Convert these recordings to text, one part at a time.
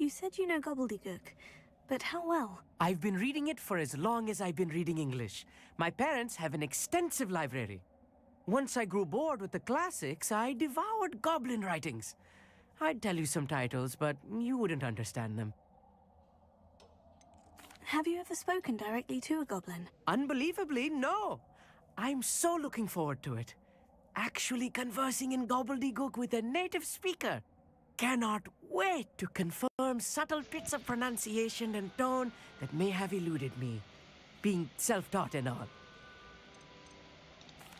You said you know gobbledygook, but how well? I've been reading it for as long as I've been reading English. My parents have an extensive library. Once I grew bored with the classics, I devoured goblin writings. I'd tell you some titles, but you wouldn't understand them. Have you ever spoken directly to a goblin? Unbelievably, no. I'm so looking forward to it. Actually conversing in gobbledygook with a native speaker. Cannot wait to confirm subtle bits of pronunciation and tone that may have eluded me, being self-taught and all.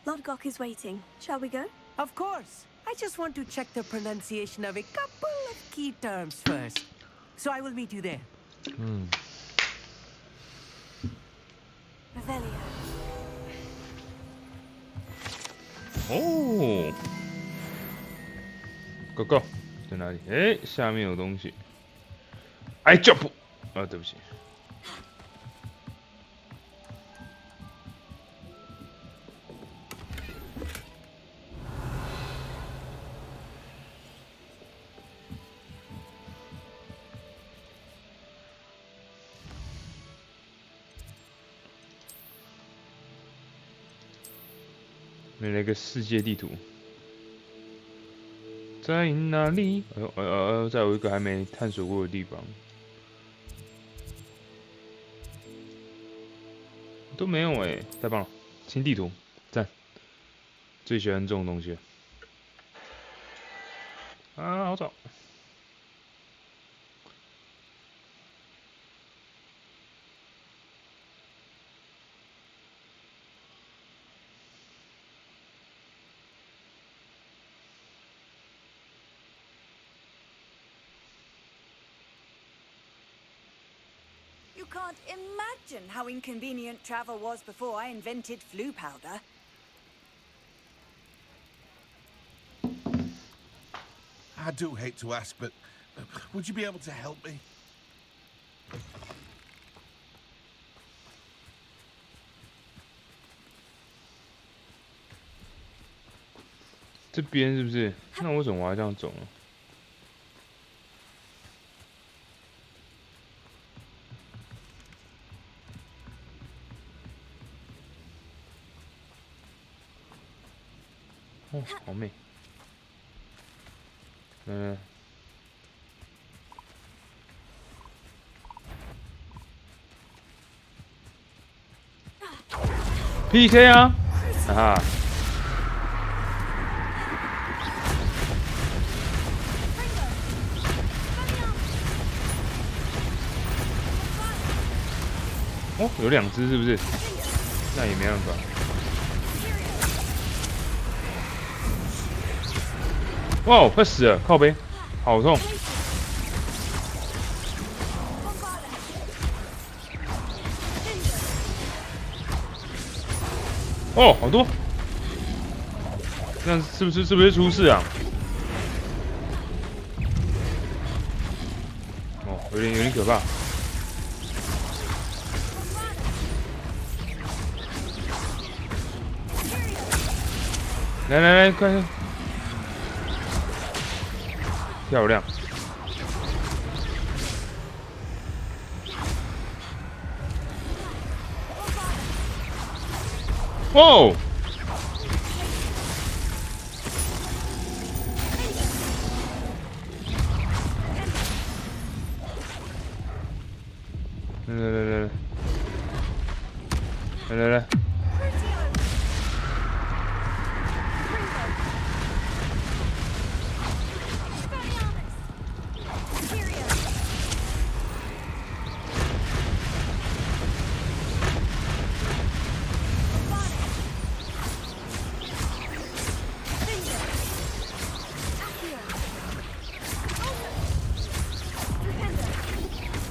Lodgok is waiting. Shall we go? Of course. I just want to check the pronunciation of a couple of key terms first. So I will meet you there. Revelio. 哦，狗狗在哪里？哎，下面有东西。I jump！ 啊，对不起。来个世界地图，在哪里？在有一个还没探索过的地方，都没有哎，太棒了！新地图，赞！最喜欢这种东西了。啊，好吵！ You can't imagine how inconvenient travel was before I invented flu powder. I do hate to ask, but would you be able to help me? 这边是不是？那为什么我要这样走呢？ 哦，好美。PK 啊！啊！哦，有2只是不是？那也没办法。 哇，快死了！靠背，好痛！哦，好多！那是不是出事啊？哦，有点可怕。来，快！ 漂亮！哦！来！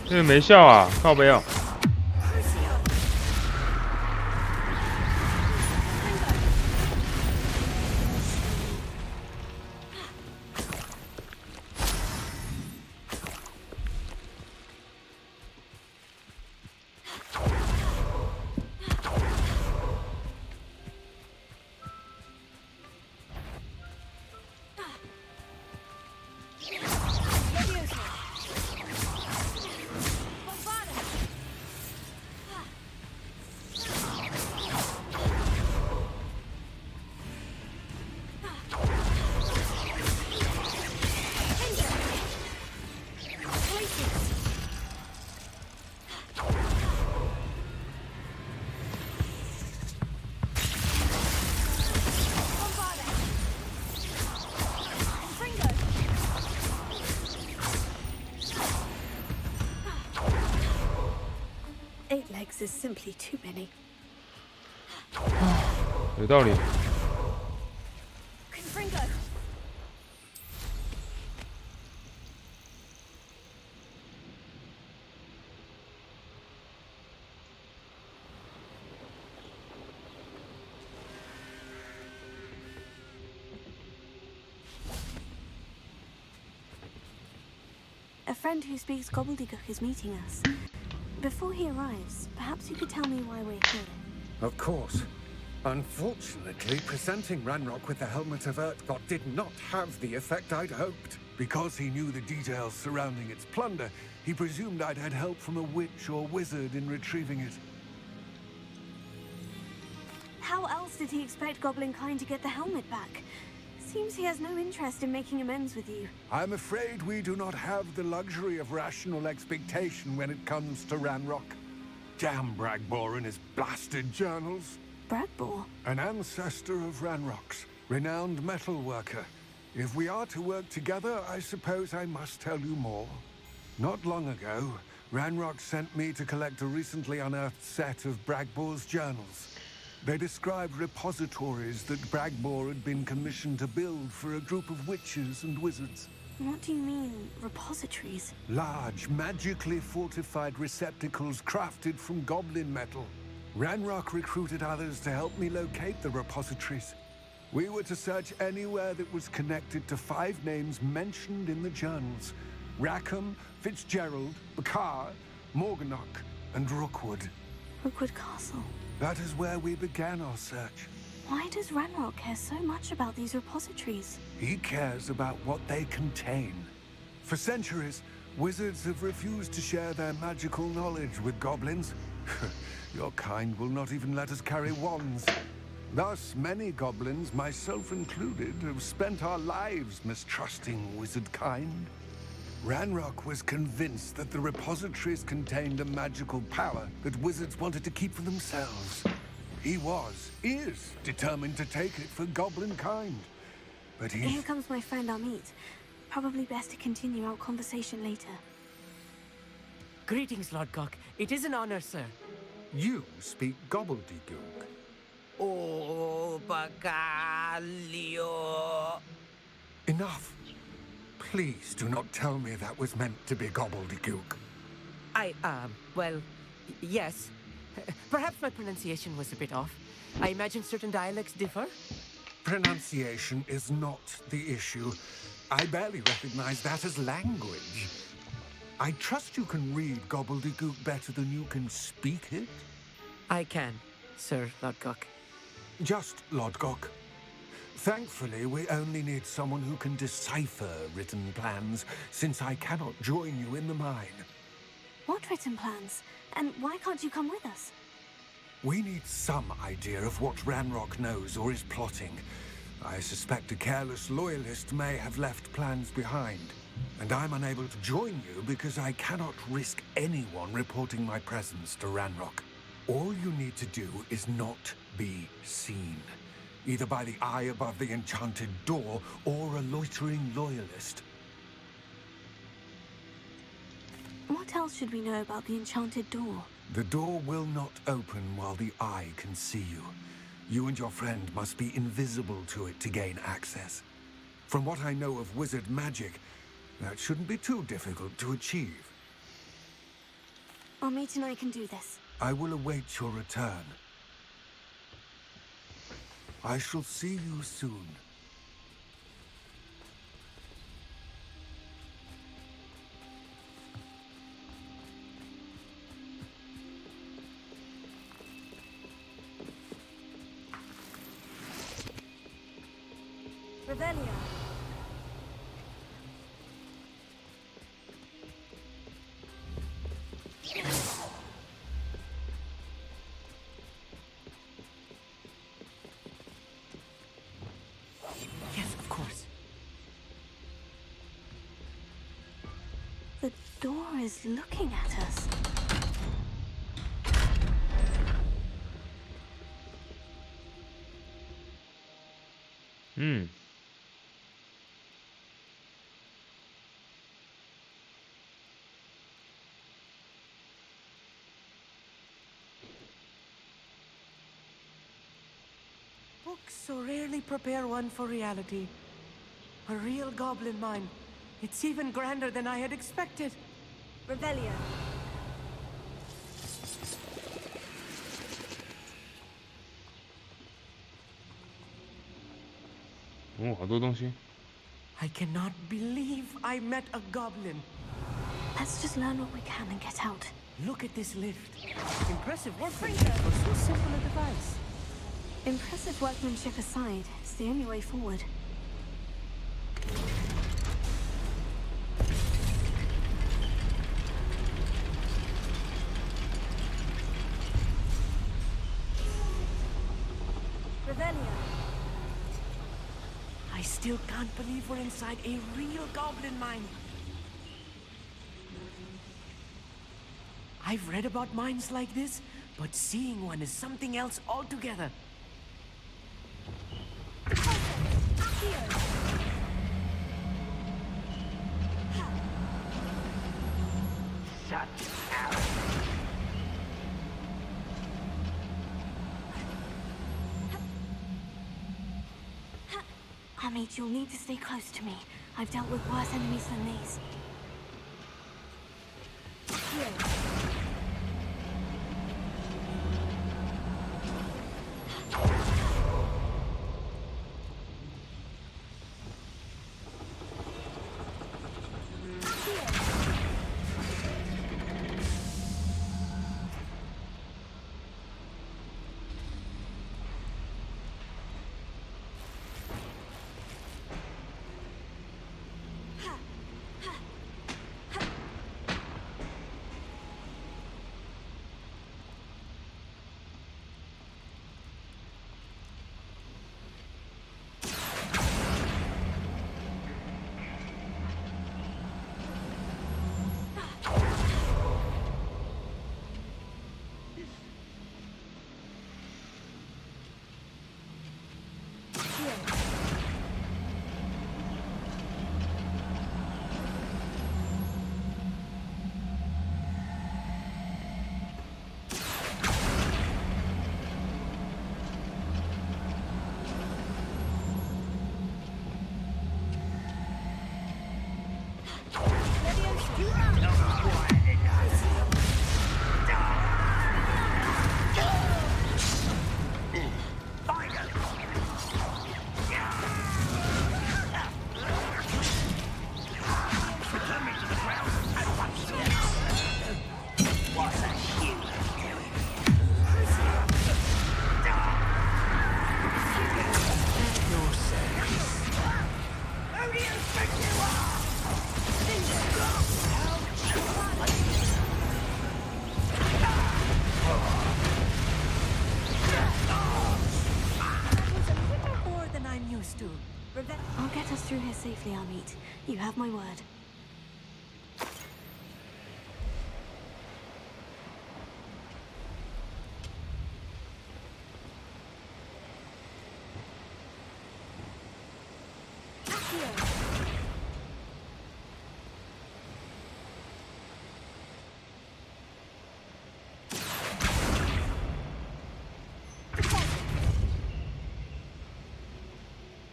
这个没效啊，靠背哦。This is simply too many. 有道理。 Confringo! A friend who speaks gobbledygook is meeting us. Before he arrives, perhaps you could tell me why we're here. Of course. Unfortunately, presenting Ranrock with the Helmet of Urtkot did not have the effect I'd hoped. Because he knew the details surrounding its plunder, he presumed I'd had help from a witch or wizard in retrieving it. How else did he expect Goblinkind to get the helmet back? Seems he has no interest in making amends with you. I'm afraid we do not have the luxury of rational expectation when it comes to Ranrock. Damn Bragbor and his blasted journals. Bragbor? An ancestor of Ranrock's, renowned metal worker. If we are to work together, I suppose I must tell you more. Not long ago, Ranrock sent me to collect a recently unearthed set of Bragbor's journals. They described repositories that Bragbor had been commissioned to build for a group of witches and wizards. What do you mean, repositories? Large, magically fortified receptacles crafted from goblin metal. Ranrock recruited others to help me locate the repositories. We were to search anywhere that was connected to 5 names mentioned in the journals: Rackham, Fitzgerald, Bakar, Morganach, and Rookwood. Rookwood Castle. That is where we began our search. Why does Ranrock care so much about these repositories? He cares about what they contain. For centuries, wizards have refused to share their magical knowledge with goblins. Your kind will not even let us carry wands. Thus, many goblins, myself included, have spent our lives mistrusting wizard kind. Ranrock was convinced that the repositories contained a magical power that wizards wanted to keep for themselves. He is determined to take it for goblin kind. But Here comes my friend Amit. Probably best to continue our conversation later. Greetings, Lord Cock. It is an honor, sir. You speak gobbledygook. Oh, Bacalio. Enough. Please do not tell me that was meant to be gobbledygook. Well, yes. Perhaps my pronunciation was a bit off. I imagine certain dialects differ. Pronunciation is not the issue. I barely recognize that as language. I trust you can read gobbledygook better than you can speak it? I can, Sir Lodgok. Just Lodgok. Thankfully, we only need someone who can decipher written plans, since I cannot join you in the mine. What written plans? And why can't you come with us? We need some idea of what Ranrock knows or is plotting. I suspect a careless loyalist may have left plans behind. And I'm unable to join you because I cannot risk anyone reporting my presence to Ranrock. All you need to do is not be seen. Either by the eye above the enchanted door, or a loitering loyalist. What else should we know about the enchanted door? The door will not open while the eye can see you. You and your friend must be invisible to it to gain access. From what I know of wizard magic, that shouldn't be too difficult to achieve. Amit and I can do this. I will await your return. I shall see you soon. Revelio. Yes, of course. The door is looking at us. so rarely prepare one for reality. A real goblin mine. It's even grander than I had expected. Revelio. 哦，好多东西。 I cannot believe I met a goblin. Let's just learn what we can and get out. Look at this lift. Impressive workmanship for so simple a device. Impressive workmanship aside, it's the only way forward. Revelio. I still can't believe we're inside a real goblin mine. I've read about mines like this, but seeing one is something else altogether. Hamid, you'll need to stay close to me. I've dealt with worse enemies than these. I'll get us through here safely, Amit. You have my word.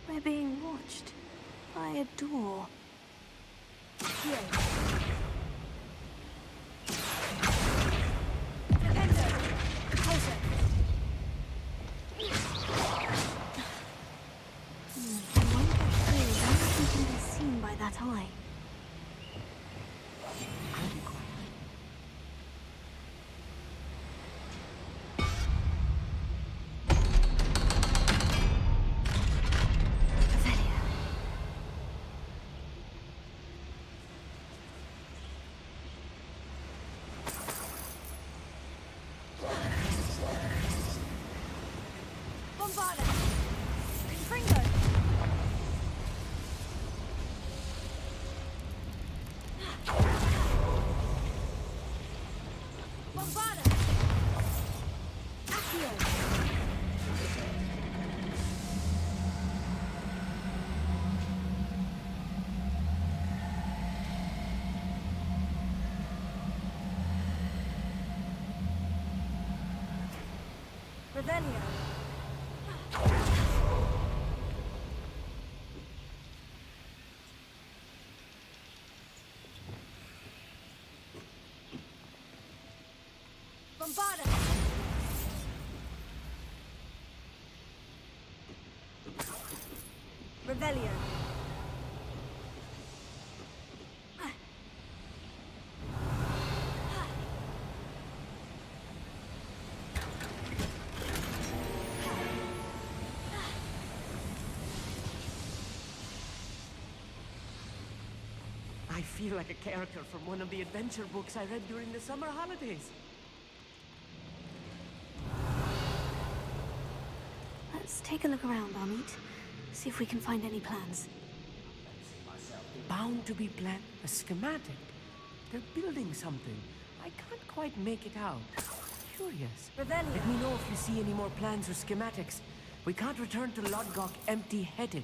We're being watched by a door. Seen by that eye. Revelio. Bombarda! Revelio. I feel like a character from one of the adventure books I read during the summer holidays. Let's take a look around, Amit. See if we can find any plans. Bound to be a schematic. They're building something. I can't quite make it out. Curious. Revelio. Let me know if you see any more plans or schematics. We can't return to Lodgok empty-headed.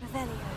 Revelio.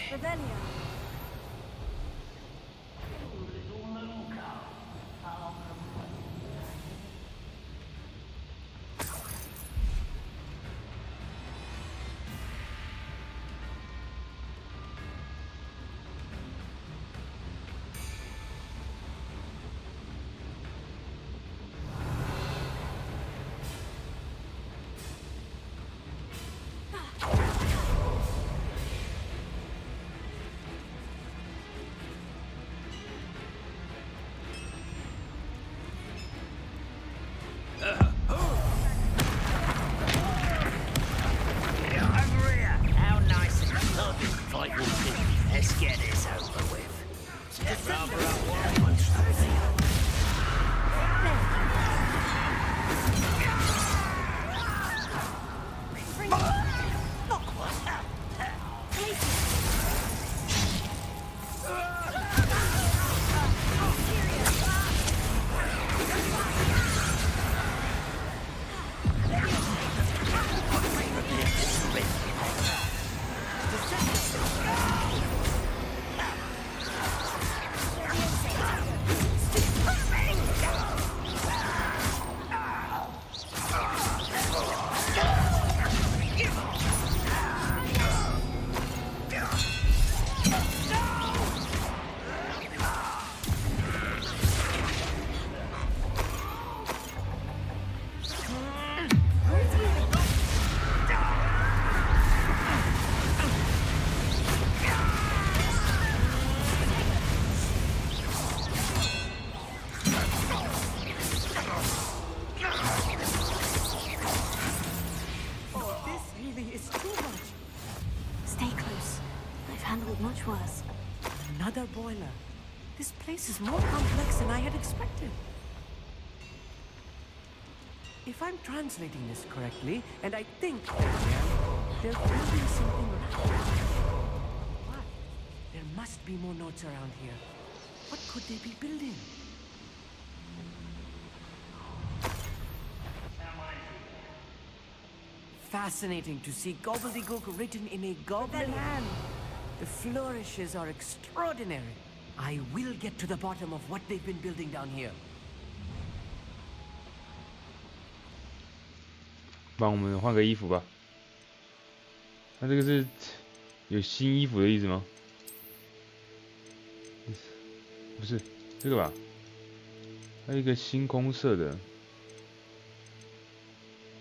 Revelio. How nice and lovely fight will be. Let's get this over with. much worse. Another boiler. This place is more complex than I had expected. If I'm translating this correctly, and I think that I am, they're building something around. What? There must be more notes around here. What could they be building? Fascinating to see gobbledygook written in a goblin hand. The flourishes are extraordinary. I will get to the bottom of what they've been building down here. 帮我们换个衣服吧。那这个是有新衣服的意思吗？不是这个吧？还有一个星空色的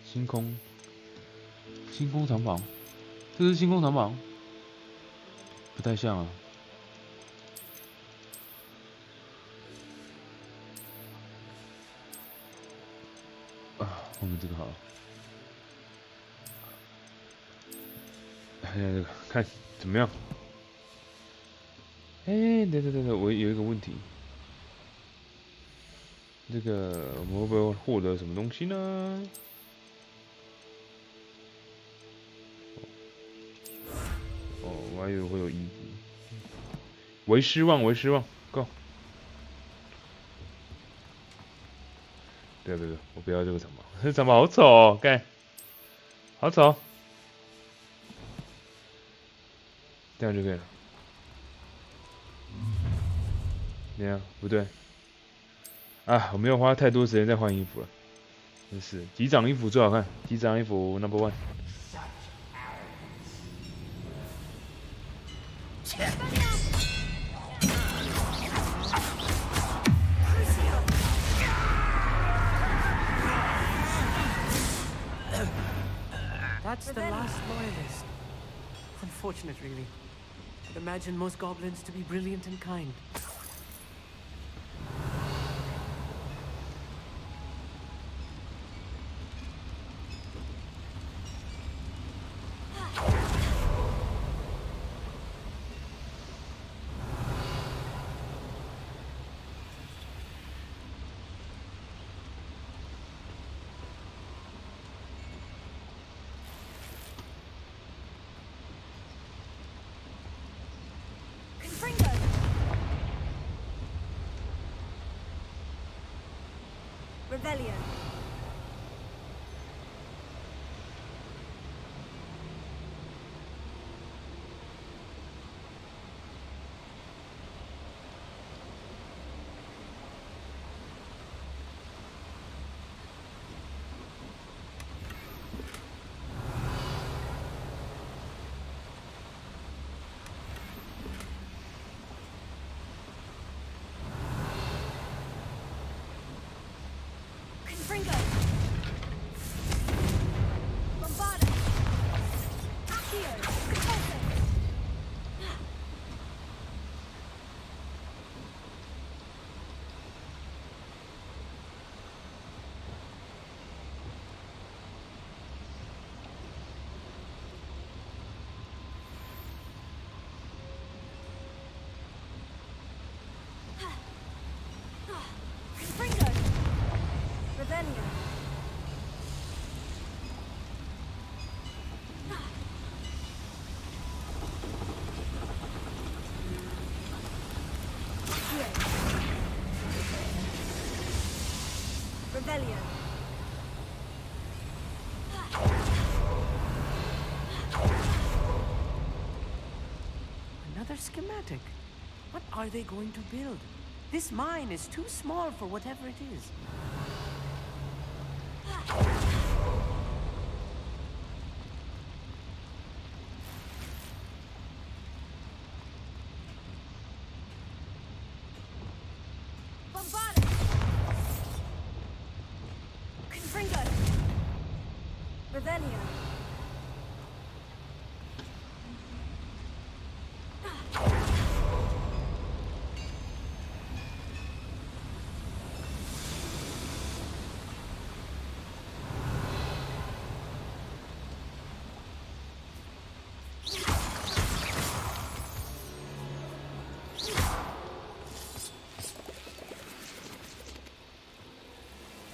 星空长袍，这是星空长袍，不太像啊。我们这个好了。看这个，看怎么样？对，我有一个问题，这个我们会不会获得什么东西呢？哦，我还以为会有衣服。为失望，Go。对，我不要这个长袍，这长袍好丑哦，干，好丑。这样就可以了。怎样？不对。啊，我没有花太多时间在换衣服了，真是机长衣服最好看，机长衣服 No.1。That's the last loyalist. Unfortunate, really. I'd imagine most goblins to be brilliant and kind. Rebellion. Rebellion. Another schematic. What are they going to build? This mine is too small for whatever it is. Rebellion.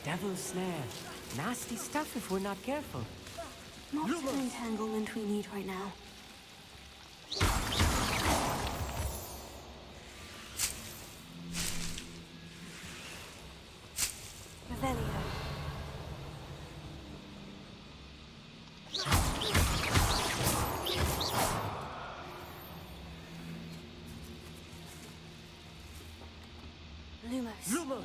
Devil's snare. Nasty stuff if we're not careful. Not the entanglement we need right now. Revelio. Lumos.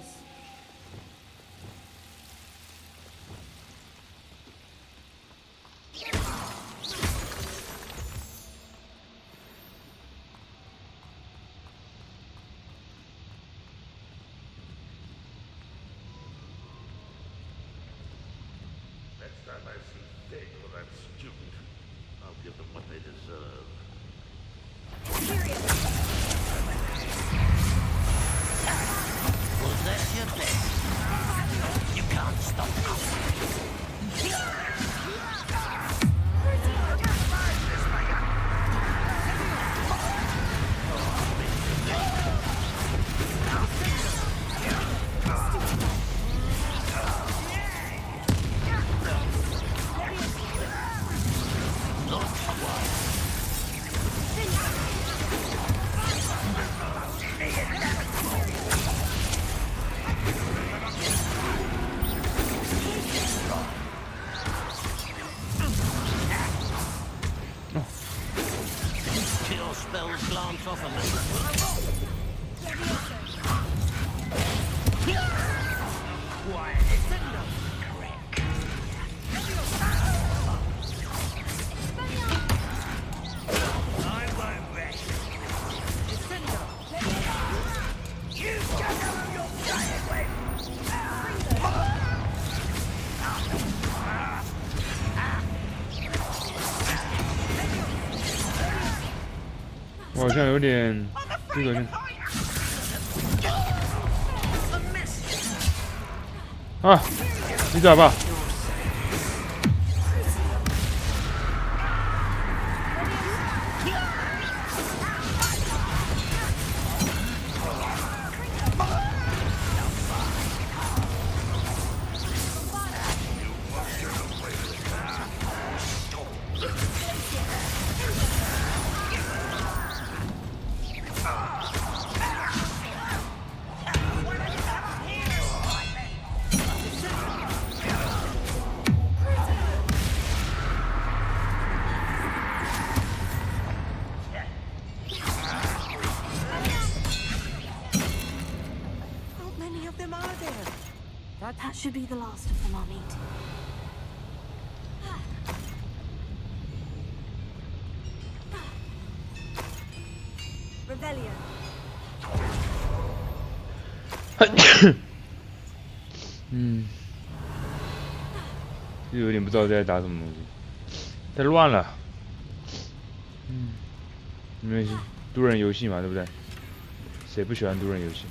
time I see fatal that stupid, I'll give them what they deserve. Possess your best. You can't stop us. Chill spells glance off a我好像有点这个啊，你找吧。That should be the last of them I'll meet. Revelio. 就有点不知道在打什么东西，太乱了。没关系，多人游戏嘛，对不对？谁不喜欢多人游戏？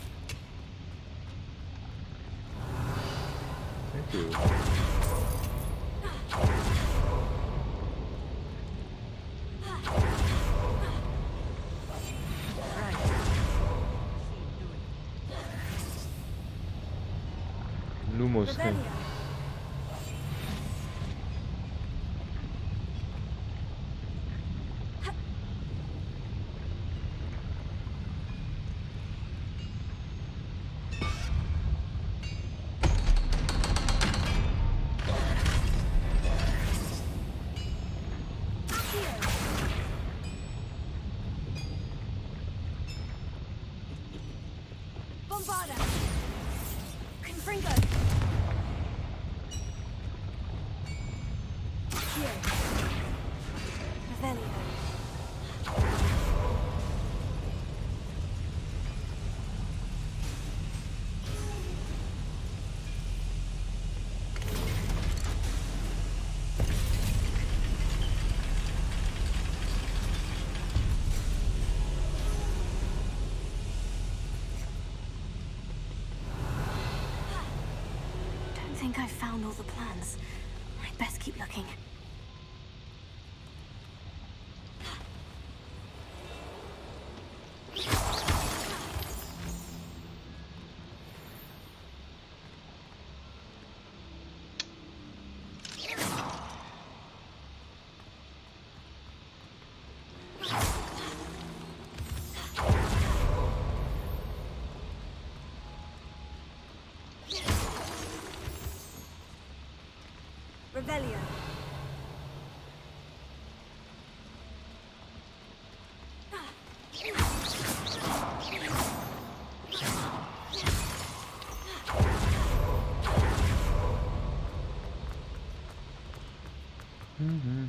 Thank you. Lumos thing. I think I've found all the plans. I'd best keep looking. Revelio. Mm-hmm.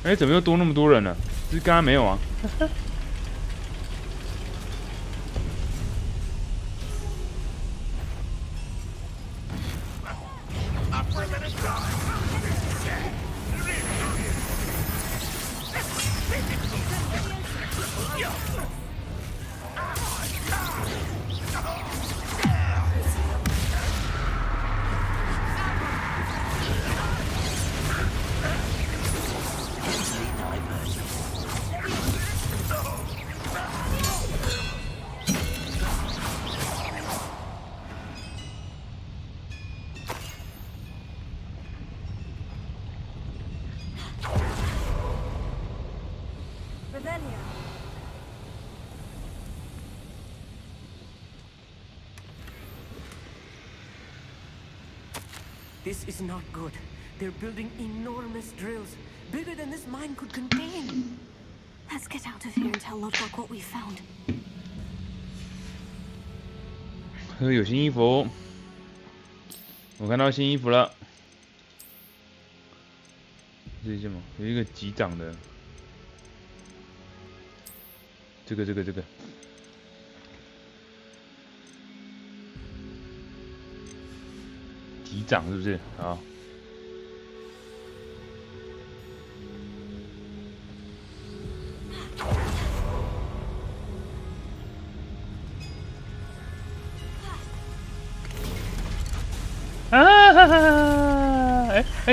哎，怎么又多那么多人了？是刚刚没有啊？ This is not good. They're building enormous drills, bigger than this mine could contain. Let's get out of here and tell Lodgok what we found. 有新衣服，我看到新衣服了。这是什么？有一个击掌的，这个。击掌是不是？好。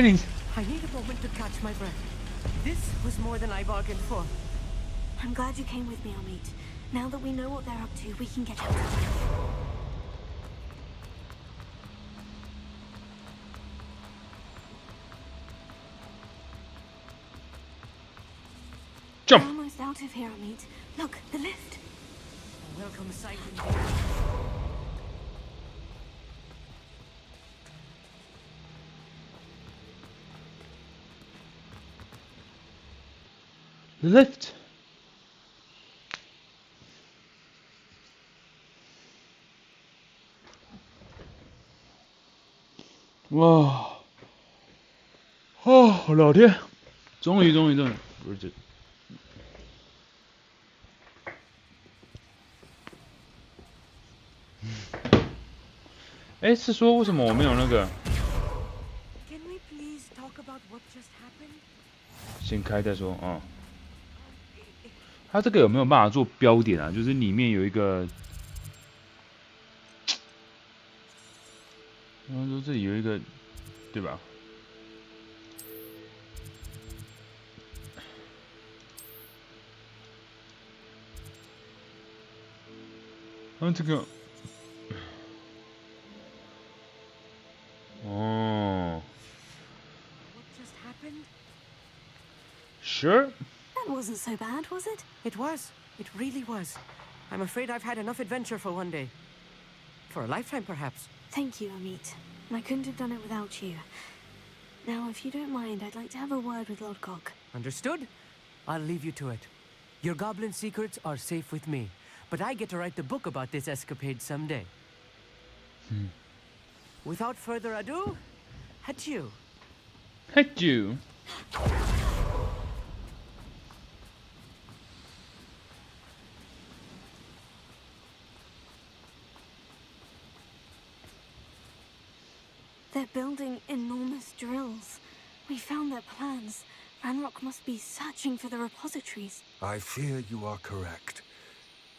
你。I need a moment to catch my breath. This was more than I bargained for. I'm glad you came with me, Amit. Now that we know what they're up to, we can get out of here. Jump! We're almost out of here, Amit. Look, the lift. A welcome sight indeed. Lift. 哇！哦，老天！终于，不是这。哎，是说为什么我没有那个？ Can we please talk about what just happened? 先开再说啊。它这个有没有办法做标点啊？就是里面有一个，然后说这里有一个，对吧？然后这个，哦 What just happened? Sure. That wasn't so bad, was it? It was. It really was. I'm afraid I've had enough adventure for one day. For a lifetime, perhaps. Thank you, Amit. I couldn't have done it without you. Now, if you don't mind, I'd like to have a word with Lodgok. Understood? I'll leave you to it. Your goblin secrets are safe with me, but I get to write the book about this escapade someday. Without further ado, adieu. Adieu. They're building enormous drills. We found their plans. Ranrock must be searching for the repositories. I fear you are correct.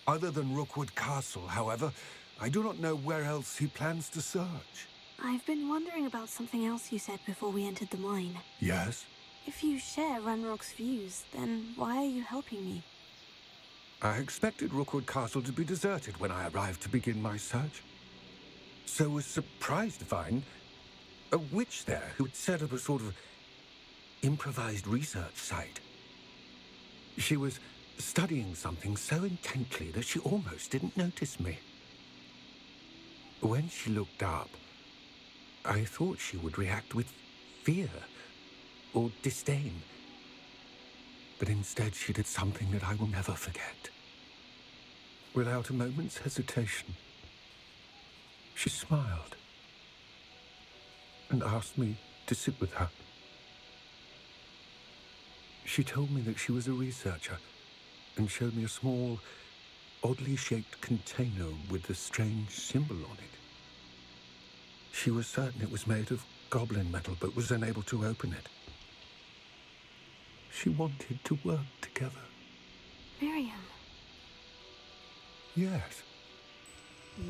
Other than Rookwood Castle, however, I do not know where else he plans to search. I've been wondering about something else you said before we entered the mine. Yes? If you share Ranrock's views, then why are you helping me? I expected Rookwood Castle to be deserted when I arrived to begin my search. So was surprised to find a witch there who had set up a sort of improvised research site. She was studying something so intently that she almost didn't notice me. When she looked up, I thought she would react with fear or disdain. But instead she did something that I will never forget. Without a moment's hesitation, she smiled and asked me to sit with her. She told me that she was a researcher and showed me a small, oddly shaped container with a strange symbol on it. She was certain it was made of goblin metal, but was unable to open it. She wanted to work together. Miriam. Yes.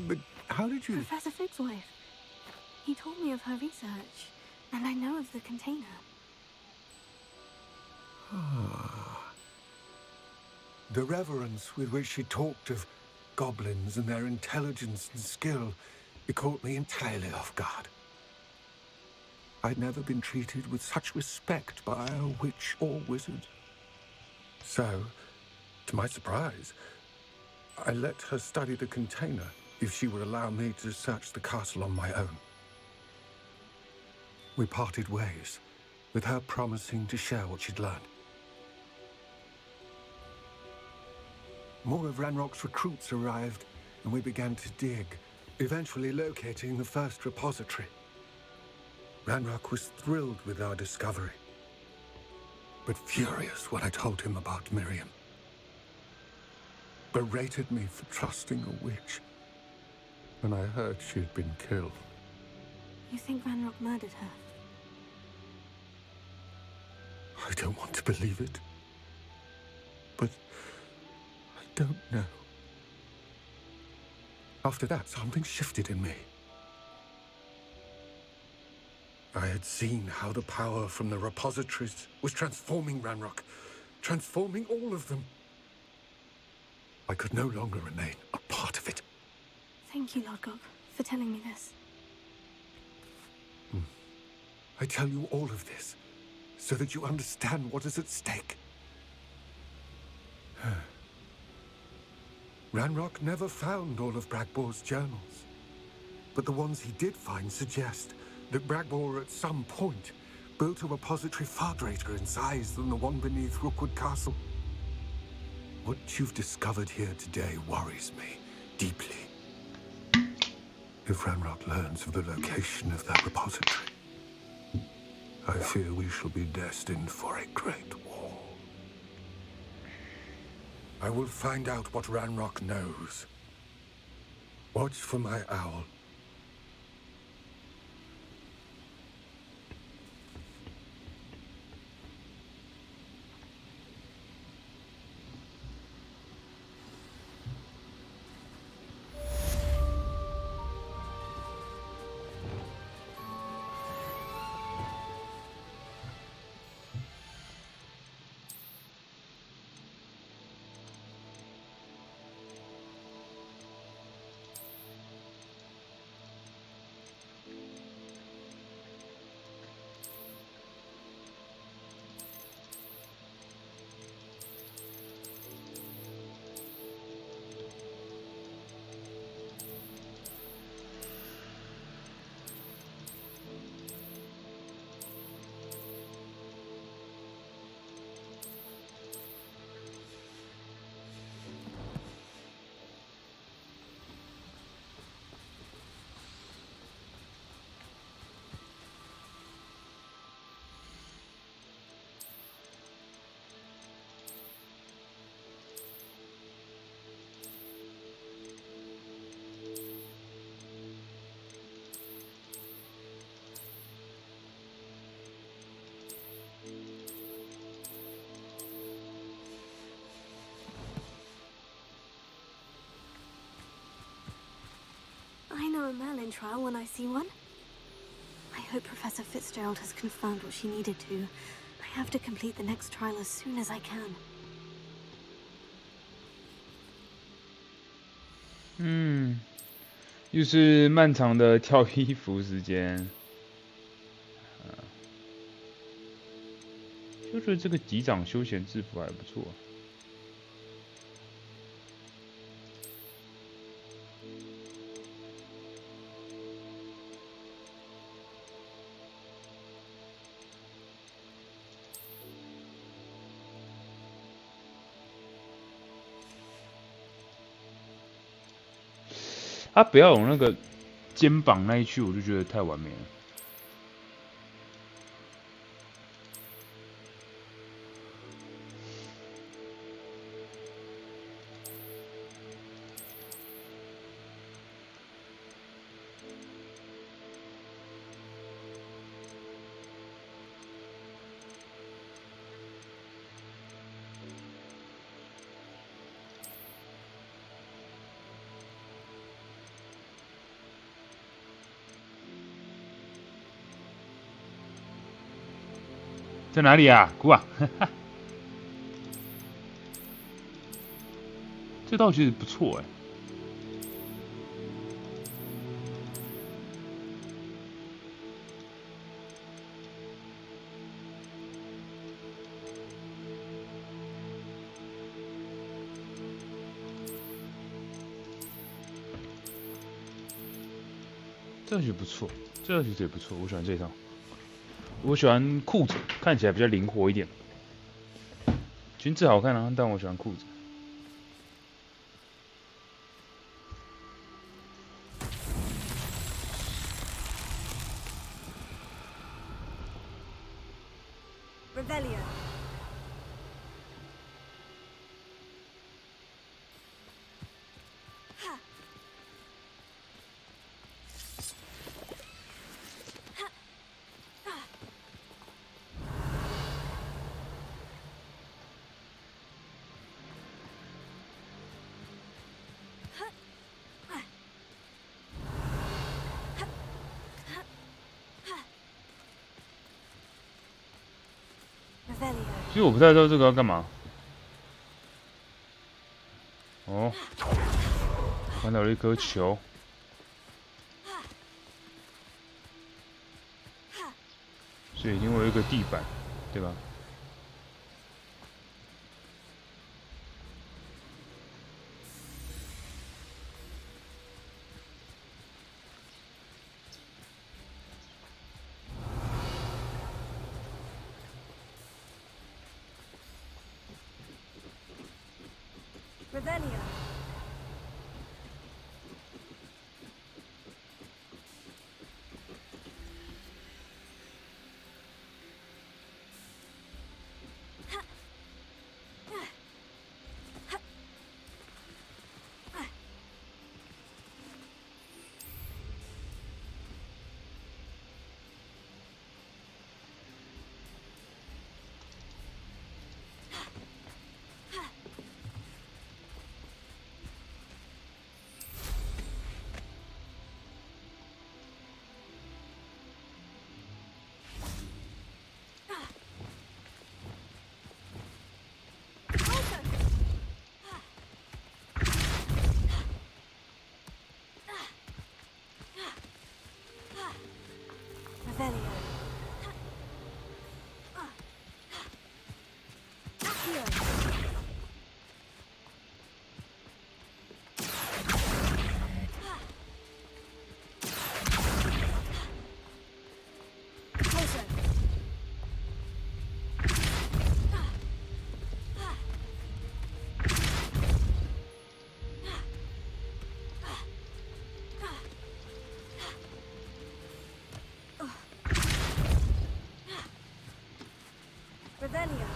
But how did you... Professor Fig's wife. He told me of her research, and I know of the container. Ah. The reverence with which she talked of goblins and their intelligence and skill, it caught me entirely off guard. I'd never been treated with such respect by a witch or wizard. So, to my surprise, I let her study the container if she would allow me to search the castle on my own. We parted ways, with her promising to share what she'd learned. More of Ranrock's recruits arrived, and we began to dig, eventually locating the first repository. Ranrock was thrilled with our discovery, but furious when I told him about Miriam. Berated me for trusting a witch, and I heard she'd been killed. You think Ranrock murdered her? I don't want to believe it, but I don't know. After that, something shifted in me. I had seen how the power from the repositories was transforming Ranrock, transforming all of them. I could no longer remain a part of it. Thank you, Lord Gog, for telling me this. I tell you all of this so that you understand what is at stake. Ranrock never found all of Bragbor's journals, but the ones he did find suggest that Bragbor at some point built a repository far greater in size than the one beneath Rookwood Castle. What you've discovered here today worries me deeply. If Ranrock learns of the location of that repository, I fear we shall be destined for a great war. I will find out what Ranrock knows. Watch for my owl. I know a Merlin trial when I see one. I hope Professor Fitzgerald has confirmed what she needed to. I have to complete the next trial as soon as I can. 又是漫长的跳衣服时间。就觉得这个级长休闲制服还不错。他不要有那个肩膀那一区，我就觉得太完美了。在哪里啊？哭啊！这道其实不错哎。这道具不错，这道具也不错，我喜欢这一套。我喜欢裤子，看起来比较灵活一点。裙子好看啊，但我喜欢裤子。Revelio. Revelio. 其实我不太知道这个要干嘛。哦，看到了一颗球。所以因为有一个地板，对吧？Revelio. Revelio. Accio. Closer. Revelio.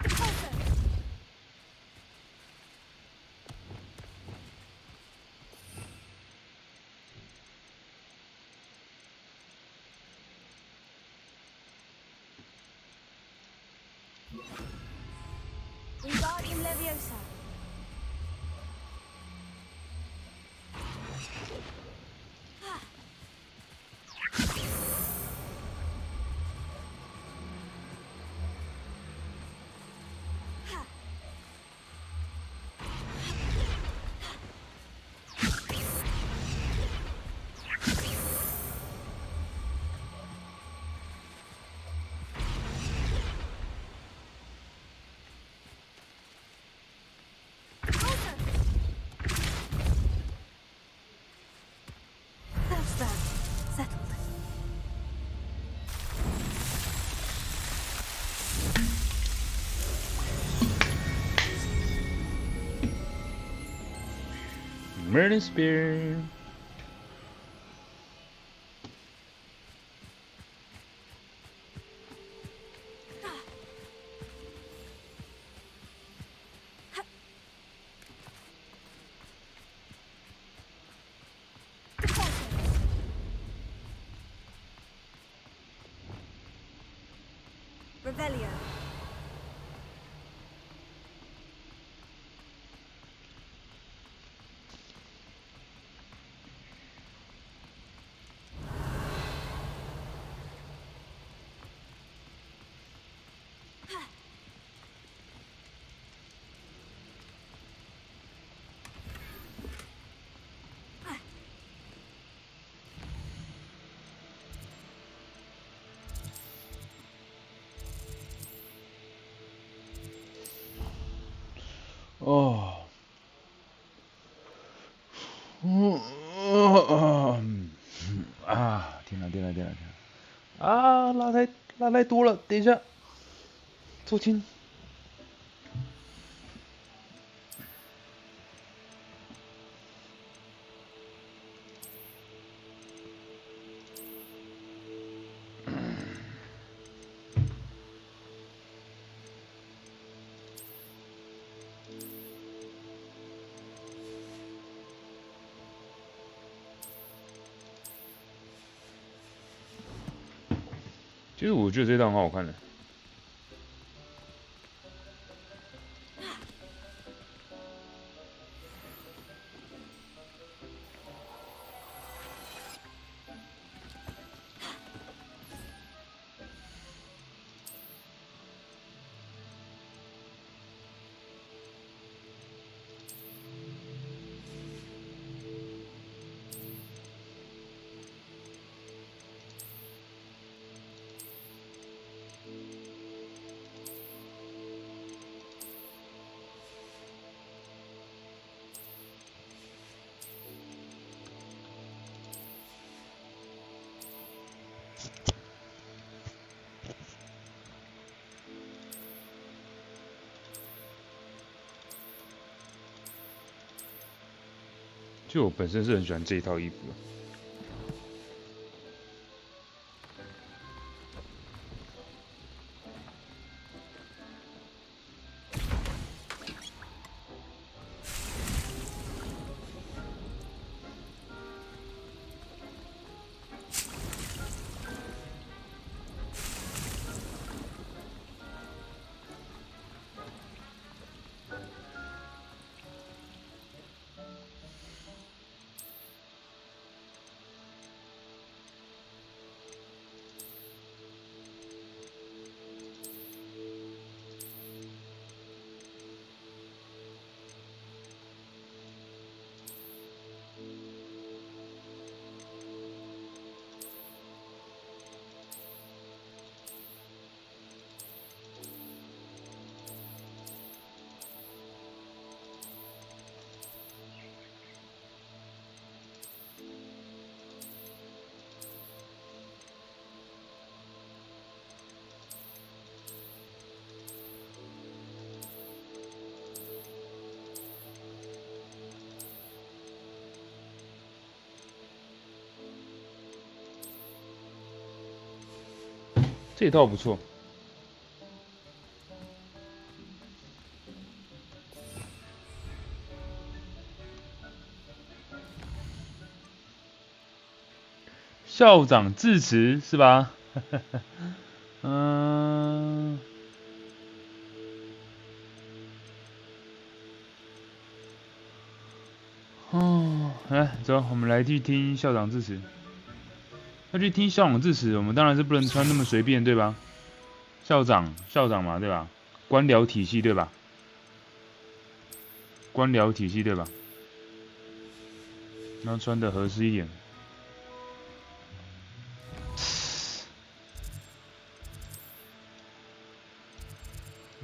Closer. Wingardium Leviosa. That's that. Settled. Murder Spear. Revelio. 天哪！啊，拉太多了，等一下，抽筋。其实我觉得这段很好看的。就我本身是很喜欢这一套衣服的。这一套不错。校长致辞是吧？来走，我们来去听校长致辞。要去听校长致辞，我们当然是不能穿那么随便，对吧？校长嘛，对吧？官僚体系，对吧？官僚体系，对吧？然后穿的合适一点。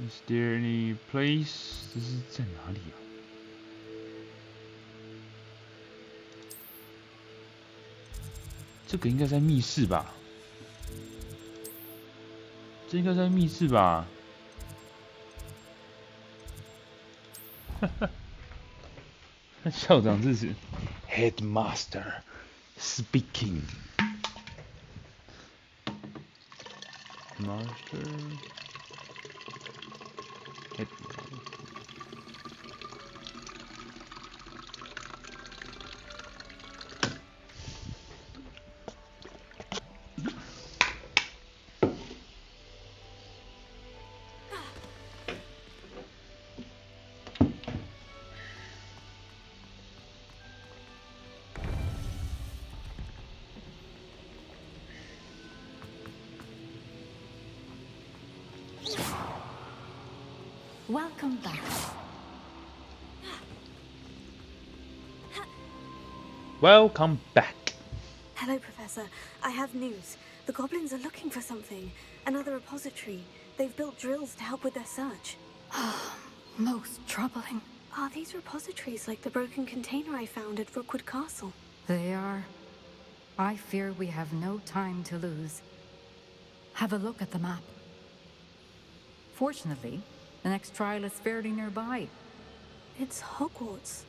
Is there any place？ 这是在哪里啊？这个应该在密室吧？这应该在密室吧？校长致辞 ，Headmaster speaking。Master Head。Welcome back. Welcome back. Hello, Professor. I have news. The goblins are looking for something. Another repository. They've built drills to help with their search. Most troubling. Are these repositories like the broken container I found at Rookwood Castle? They are. I fear we have no time to lose. Have a look at the map. Fortunately, the next trial is fairly nearby. It's Hogwarts.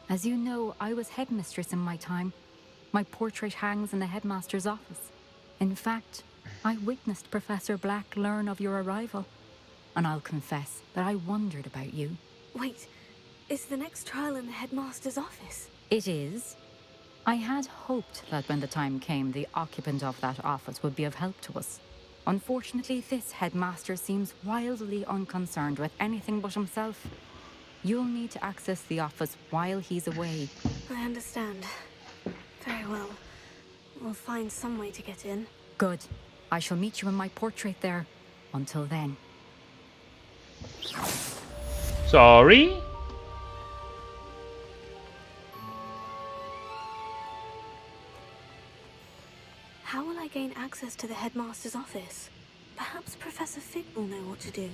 As you know, I was headmistress in my time. My portrait hangs in the headmaster's office. In fact, I witnessed Professor Black learn of your arrival. And I'll confess that I wondered about you. Wait, is the next trial in the headmaster's office? It is. I had hoped that when the time came, the occupant of that office would be of help to us. Unfortunately, this headmaster seems wildly unconcerned with anything but himself. You'll need to access the office while he's away. I understand. Very well. We'll find some way to get in. Good. I shall meet you in my portrait there. Until then. Sorry. How will I gain access to the headmaster's office? Perhaps Professor Fig will know what to do.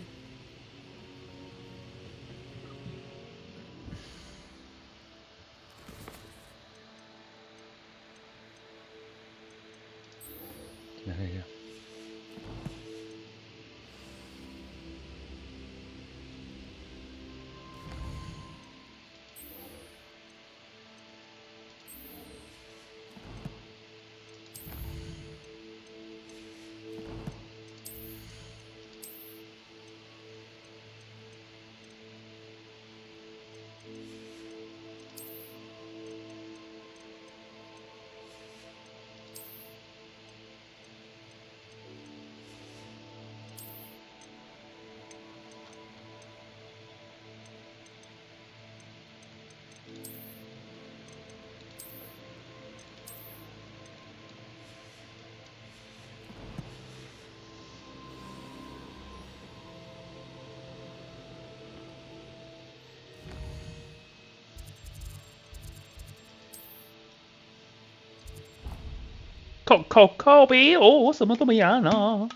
Yeah.靠北哦，我什么都没按啊。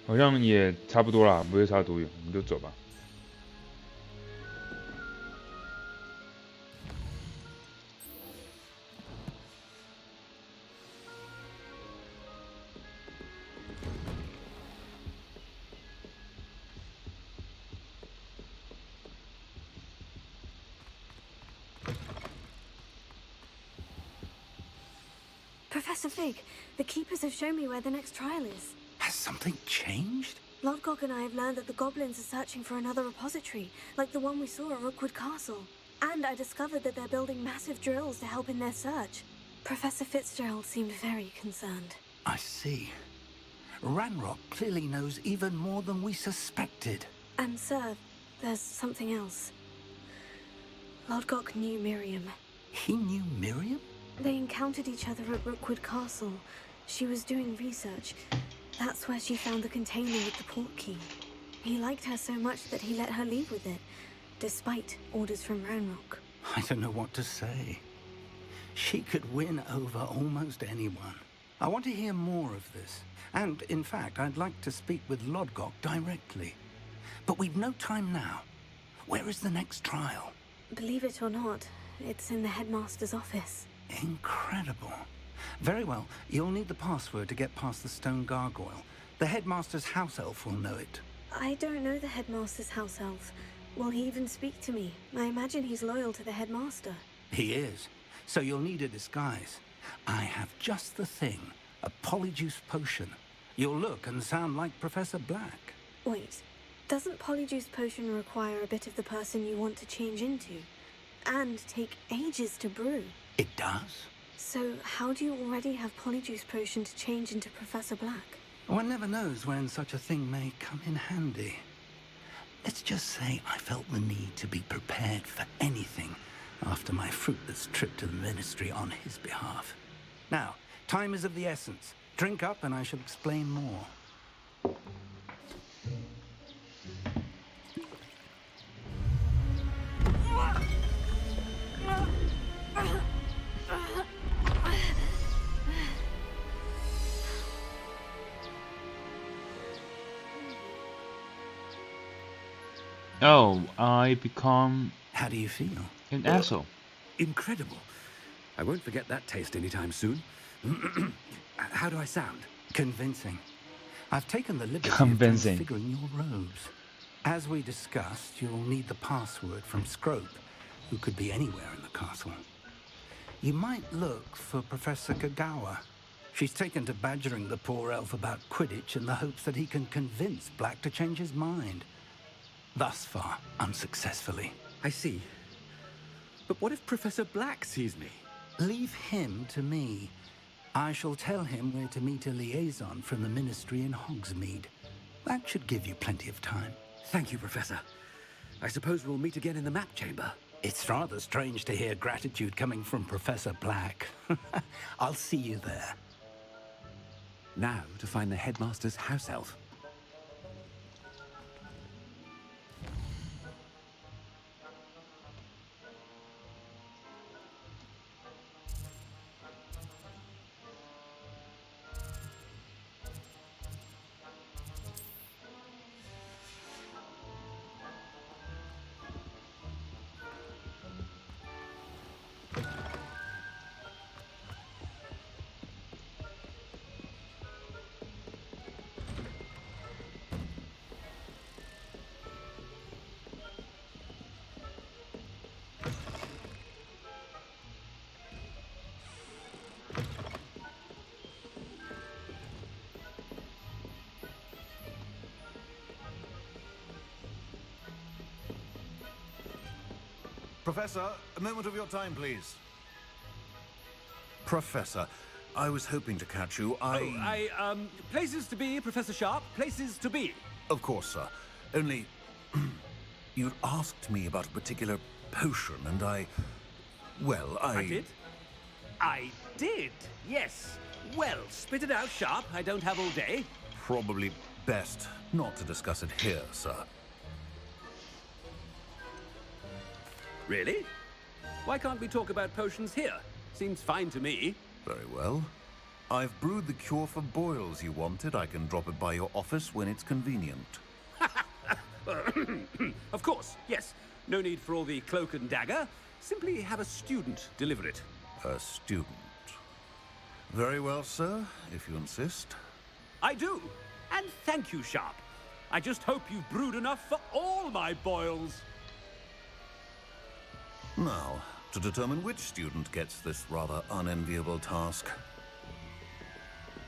好像也差不多啦，不会差多远，我们就走吧。Professor Fig, the keepers have shown me where the next trial is. Has something changed? Lodgok and I have learned that the goblins are searching for another repository, like the one we saw at Rookwood Castle. And I discovered that they're building massive drills to help in their search. Professor Fitzgerald seemed very concerned. I see. Ranrock clearly knows even more than we suspected. And sir, there's something else. Lodgok knew Miriam. He knew Miriam? They encountered each other at Rookwood Castle. She was doing research. That's where she found the container with the port key. He liked her so much that he let her leave with it, despite orders from Ranrock. I don't know what to say. She could win over almost anyone. I want to hear more of this. And, in fact, I'd like to speak with Lodgok directly. But we've no time now. Where is the next trial? Believe it or not, it's in the headmaster's office. Incredible. Very well, you'll need the password to get past the stone gargoyle. The headmaster's house elf will know it. I don't know the headmaster's house elf. Will he even speak to me? I imagine he's loyal to the headmaster. He is. So you'll need a disguise. I have just the thing. A polyjuice potion. You'll look and sound like Professor Black. Wait, doesn't polyjuice potion require a bit of the person you want to change into? And take ages to brew? It does. So how do you already have polyjuice potion to change into Professor Black? One never knows when such a thing may come in handy. Let's just say I felt the need to be prepared for anything, after my fruitless trip to the Ministry on his behalf. Now, time is of the essence. Drink up and I shall explain more. Oh, I become How do you feel? an asshole. Incredible. I won't forget that taste anytime soon. How do I sound? Convincing. I've taken the liberty Convincing. of configuring your robes. As we discussed, you'll need the password from Scrope, who could be anywhere in the castle. You might look for Professor Kagawa. She's taken to badgering the poor elf about Quidditch in the hopes that he can convince Black to change his mind. Thus far, unsuccessfully. I see. But what if Professor Black sees me? Leave him to me. I shall tell him where to meet a liaison from the Ministry in Hogsmeade. That should give you plenty of time. Thank you, Professor. I suppose we'll meet again in the map chamber. It's rather strange to hear gratitude coming from Professor Black. I'll see you there. Now to find the headmaster's house elf. Professor, a moment of your time, please. Professor, I was hoping to catch you. Places to be, Professor Sharp. Places to be. Of course, sir. Only, you'd asked me about a particular potion, and I did? I did, yes. Well, spit it out, Sharp. I don't have all day. Probably best not to discuss it here, sir. Really? Why can't we talk about potions here? Seems fine to me. Very well. I've brewed the cure for boils you wanted. I can drop it by your office when it's convenient. Of course, yes. No need for all the cloak and dagger. Simply have a student deliver it. A student. Very well, sir, if you insist. I do. And thank you, Sharp. I just hope you've brewed enough for all my boils. Now, to determine which student gets this rather unenviable task.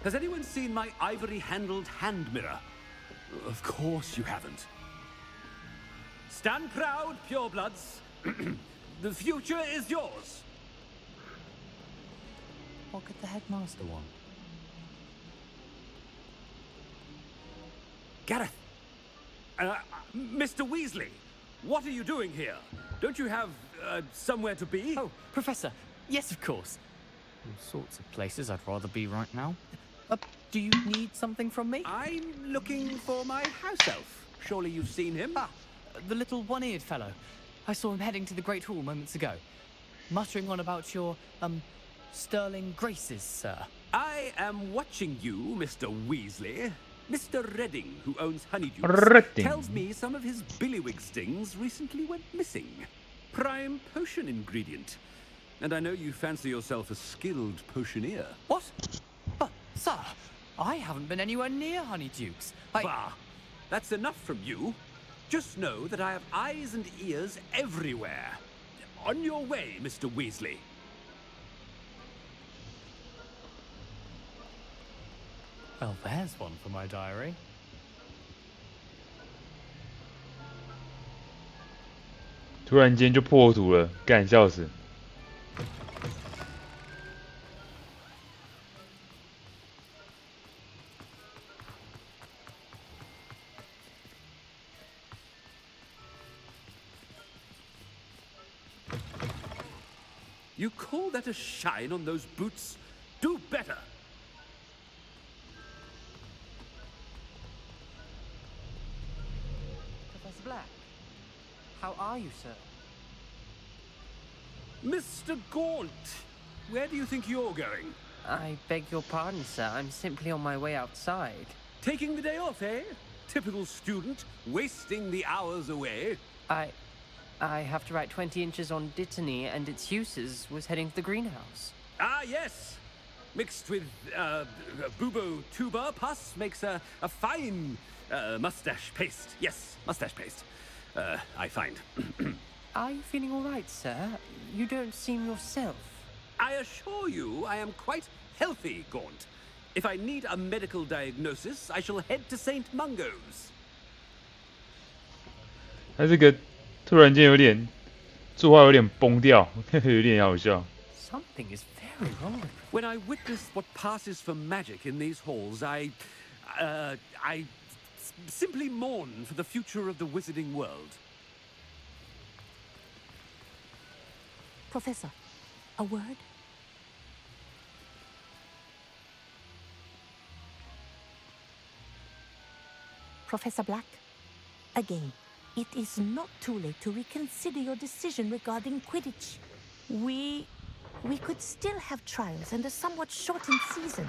Has anyone seen my ivory-handled hand mirror? Of course you haven't. Stand proud, purebloods. The future is yours. What could the headmaster want? Gareth! Mr. Weasley, what are you doing here? Don't you have, somewhere to be? Oh, Professor. Yes, of course. All sorts of places I'd rather be right now. Do you need something from me? I'm looking for my house elf. Surely you've seen him? Ah, the little one-eared fellow. I saw him heading to the Great Hall moments ago. Muttering on about your, sterling graces, sir. I am watching you, Mr. Weasley. Mr. Redding, who owns Honeydukes, Redding. tells me some of his billywig stings recently went missing. Prime potion ingredient. And I know you fancy yourself a skilled potioneer. What? Sir, I haven't been anywhere near Honeydukes. Bah! That's enough from you. Just know that I have eyes and ears everywhere. On your way, Mr. Weasley. Well, there's one for my diary. “突然间就破土了，干笑死！” You call that a shine on those boots? Do better! Professor Black, how are you, sir? Mr. Gaunt, where do you think you're going? I beg your pardon, sir. I'm simply on my way outside. Taking the day off, eh? Typical student, wasting the hours away. I have to write 20 inches on Dittany and its uses. Was heading to the greenhouse. Ah, yes. Mixed with, bubo tuber pus makes a fine, mustache paste. Yes, mustache paste. I find. Are you feeling all right, sir? You don't seem yourself. I assure you I am quite healthy, Gaunt. If I need a medical diagnosis, I shall head to St. Mungo's. 他这个突然间有点作画有点崩掉，有点好笑。Something is very wrong with When I witness what passes for magic in these halls, I simply mourn for the future of the wizarding world. Professor, a word? Professor Black, again, it is not too late to reconsider your decision regarding Quidditch. We could still have trials and a somewhat shortened season.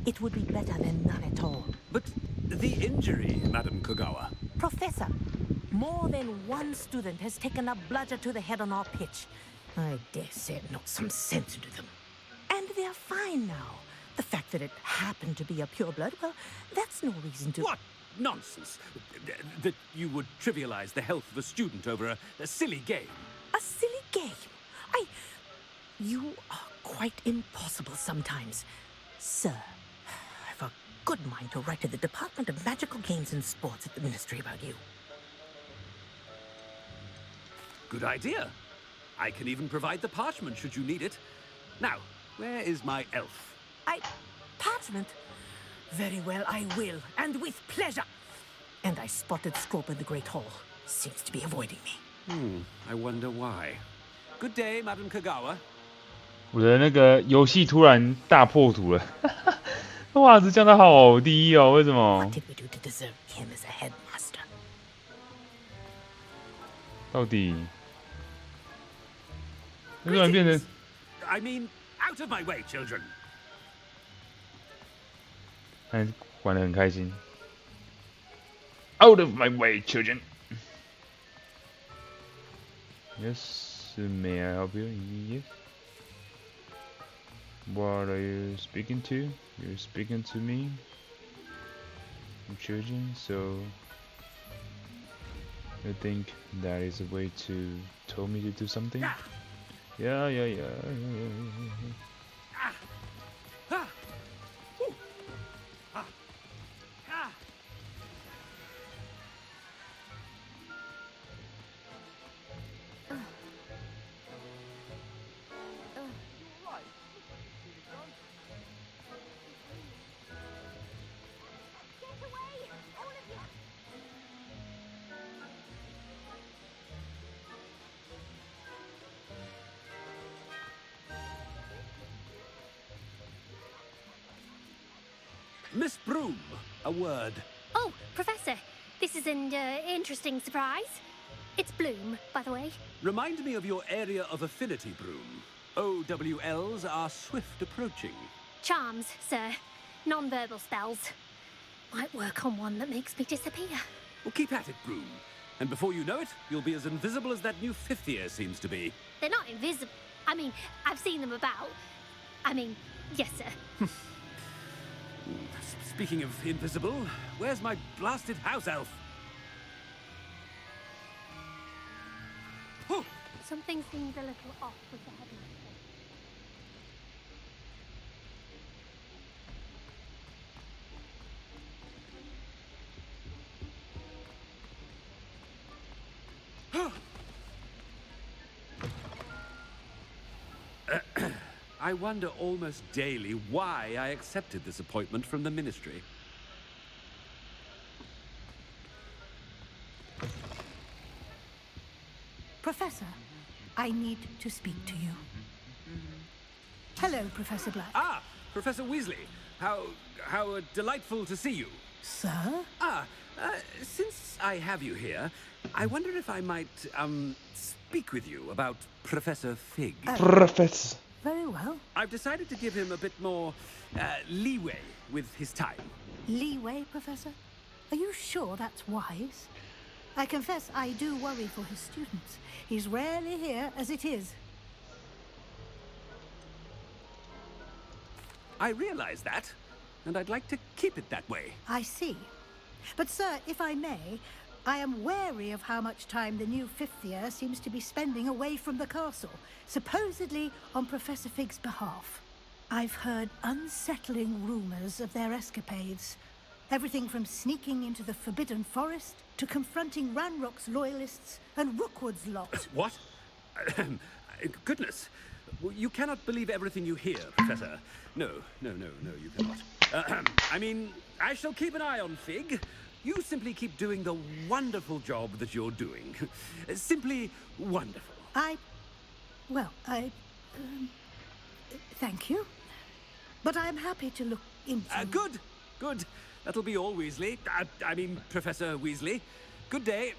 It would be better than none at all. But the injury, Madam Kogawa. Professor, more than one student has taken a bludger to the head on our pitch. I dare say it knocked some sense into them. And they're fine now. The fact that it happened to be a pureblood, well, that's no reason to... What nonsense! That you would trivialize the health of a student over a silly game. A silly game? You are quite impossible sometimes. Sir, I've a good mind to write to the Department of Magical Games and Sports at the Ministry about you. Good idea. I can even provide the parchment should you need it. Now, where is my elf? Parchment? Very well, I will, and with pleasure. And I spotted Scrope in the Great Hall. Seems to be avoiding me. I wonder why. Good day, Madam Kogawa. 我的那个游戏突然大破图了，哇，这降到好低哦，为什么？ What did we do to deserve him as a headmaster? 到底？突然变成 I mean, out of my way, children. 还玩得很开心。Out of my way, children. Yes, may I help you? Yes. What are you speaking to? You're speaking to me, children. So I think that is a way to tell me to do something. Yeah. Miss Broom, a word. Oh, Professor, this is an interesting surprise. It's Bloom, by the way. Remind me of your area of affinity, Broom. OWLs are swift approaching. Charms, sir. Non-verbal spells. Might work on one that makes me disappear. Well, keep at it, Broom. And before you know it, you'll be as invisible as that new fifth year seems to be. They're not invisible. I mean, I've seen them about. I mean, yes, sir. Speaking of invisible, where's my blasted house elf? Oh. Something seems a little off with the headmaster. I wonder almost daily why I accepted this appointment from the Ministry. Professor, I need to speak to you. Hello, Professor Black. Ah, Professor Weasley. How delightful to see you. Sir? Since I have you here, I wonder if I might, speak with you about Professor Fig. Professor. Very well. I've decided to give him a bit more, leeway with his time. Leeway, Professor? Are you sure that's wise? I confess I do worry for his students. He's rarely here as it is. I realize that, and I'd like to keep it that way. I see. But, sir, if I may, I am wary of how much time the new fifth year seems to be spending away from the castle, supposedly on Professor Fig's behalf. I've heard unsettling rumors of their escapades. Everything from sneaking into the Forbidden Forest to confronting Ranrock's loyalists and Rookwood's lot. What? Goodness. You cannot believe everything you hear, Professor. No, you cannot. I mean, I shall keep an eye on Fig. You simply keep doing the wonderful job that you're doing. Simply wonderful. Thank you. But I'm happy to look into... Good. That'll be all, Weasley. I mean, Professor Weasley. Good day.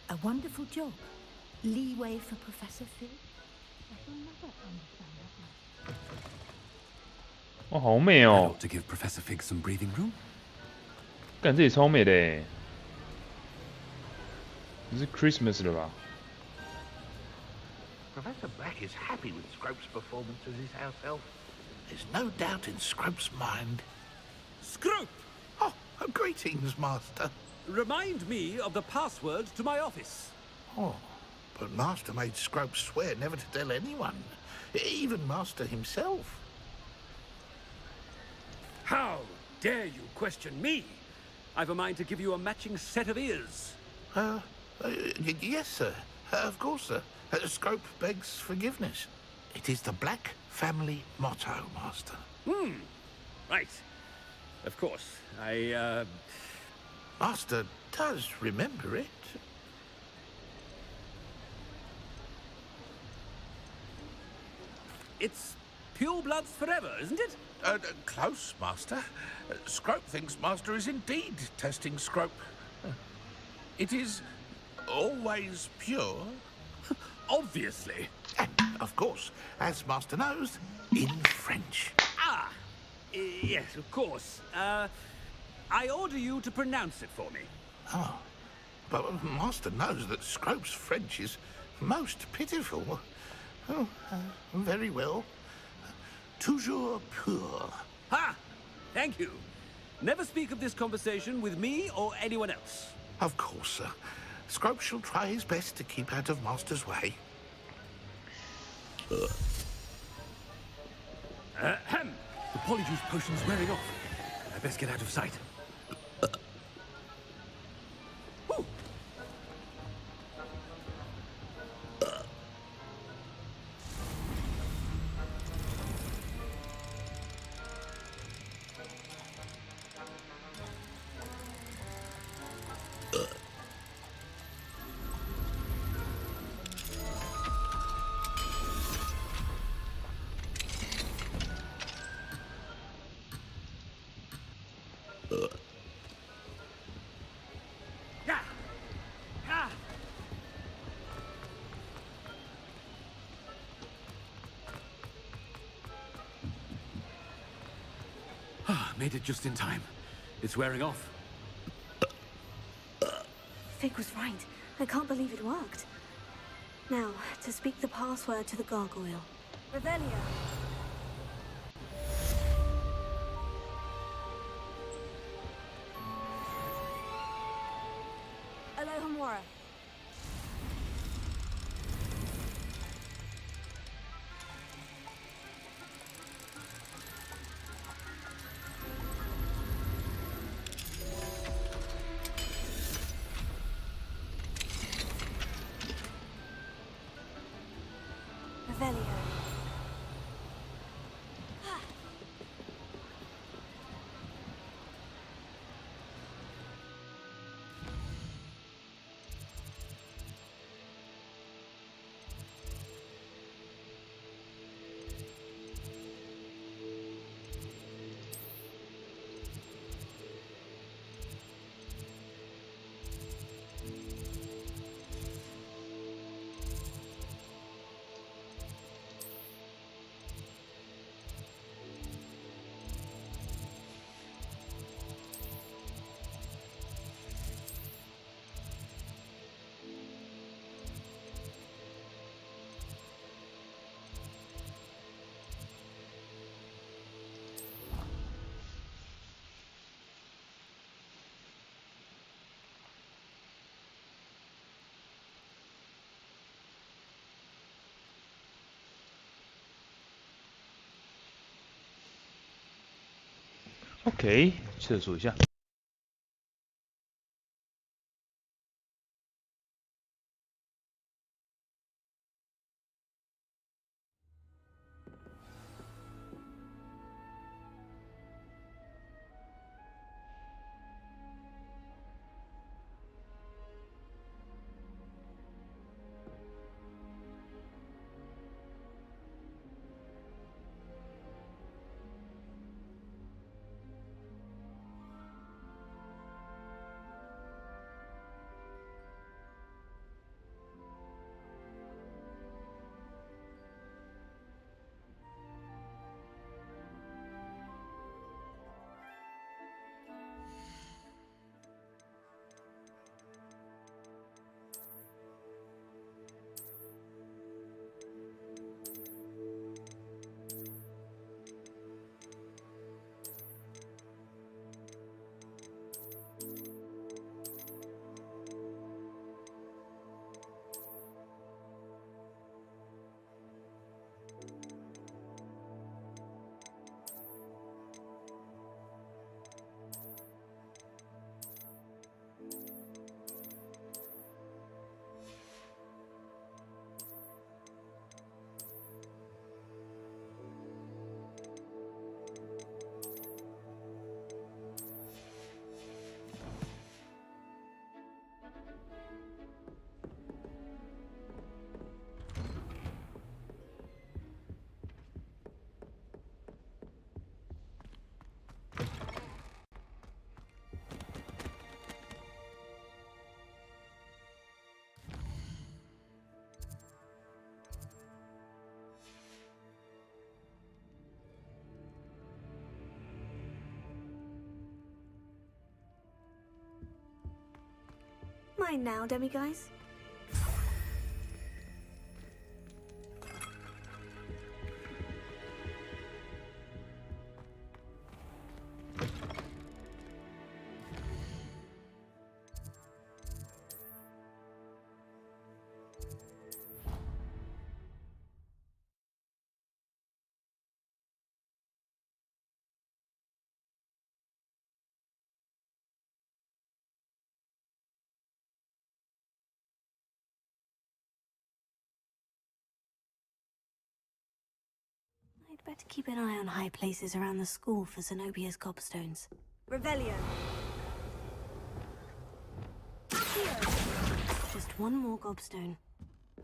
A wonderful job. Leeway for Professor Fig. I will never understand that much. 哇，好美 I 哦 ought！to give Professor Fig some breathing room. 干，这里超美的耶！这是 Christmas 了吧？ Professor Black is happy with Scrope's performance as his house elf. There's no doubt in Scrope's mind. Scrope! Oh, greetings, Master. Remind me of the password to my office. Oh, but Master made Scrope swear never to tell anyone, even Master himself. How dare you question me? I've a mind to give you a matching set of ears. Yes, sir. Of course, sir. Scrope begs forgiveness. It is the Black family motto, Master. Right. Of course. Master does remember it. It's pure bloods forever, isn't it? Close, Master. Scrope thinks Master is indeed testing Scrope. It is always pure. Obviously. And, of course, as Master knows, in French. Yes, of course. I order you to pronounce it for me. Oh, but Master knows that Scrope's French is most pitiful. Oh, very well. Toujours pur. Ha! Thank you. Never speak of this conversation with me or anyone else. Of course, sir. Scrope shall try his best to keep out of Master's way. The polyjuice potion's wearing off. I best get out of sight. Made it just in time. It's wearing off. Fig was right. I can't believe it worked. Now, to speak the password to the gargoyle. Revelio. Alohomora. Revelio. OK， 厕所一下。Mine now, demiguys. I'd better keep an eye on high places around the school for Zenobia's gobstones. Revelio. Just one more gobstone.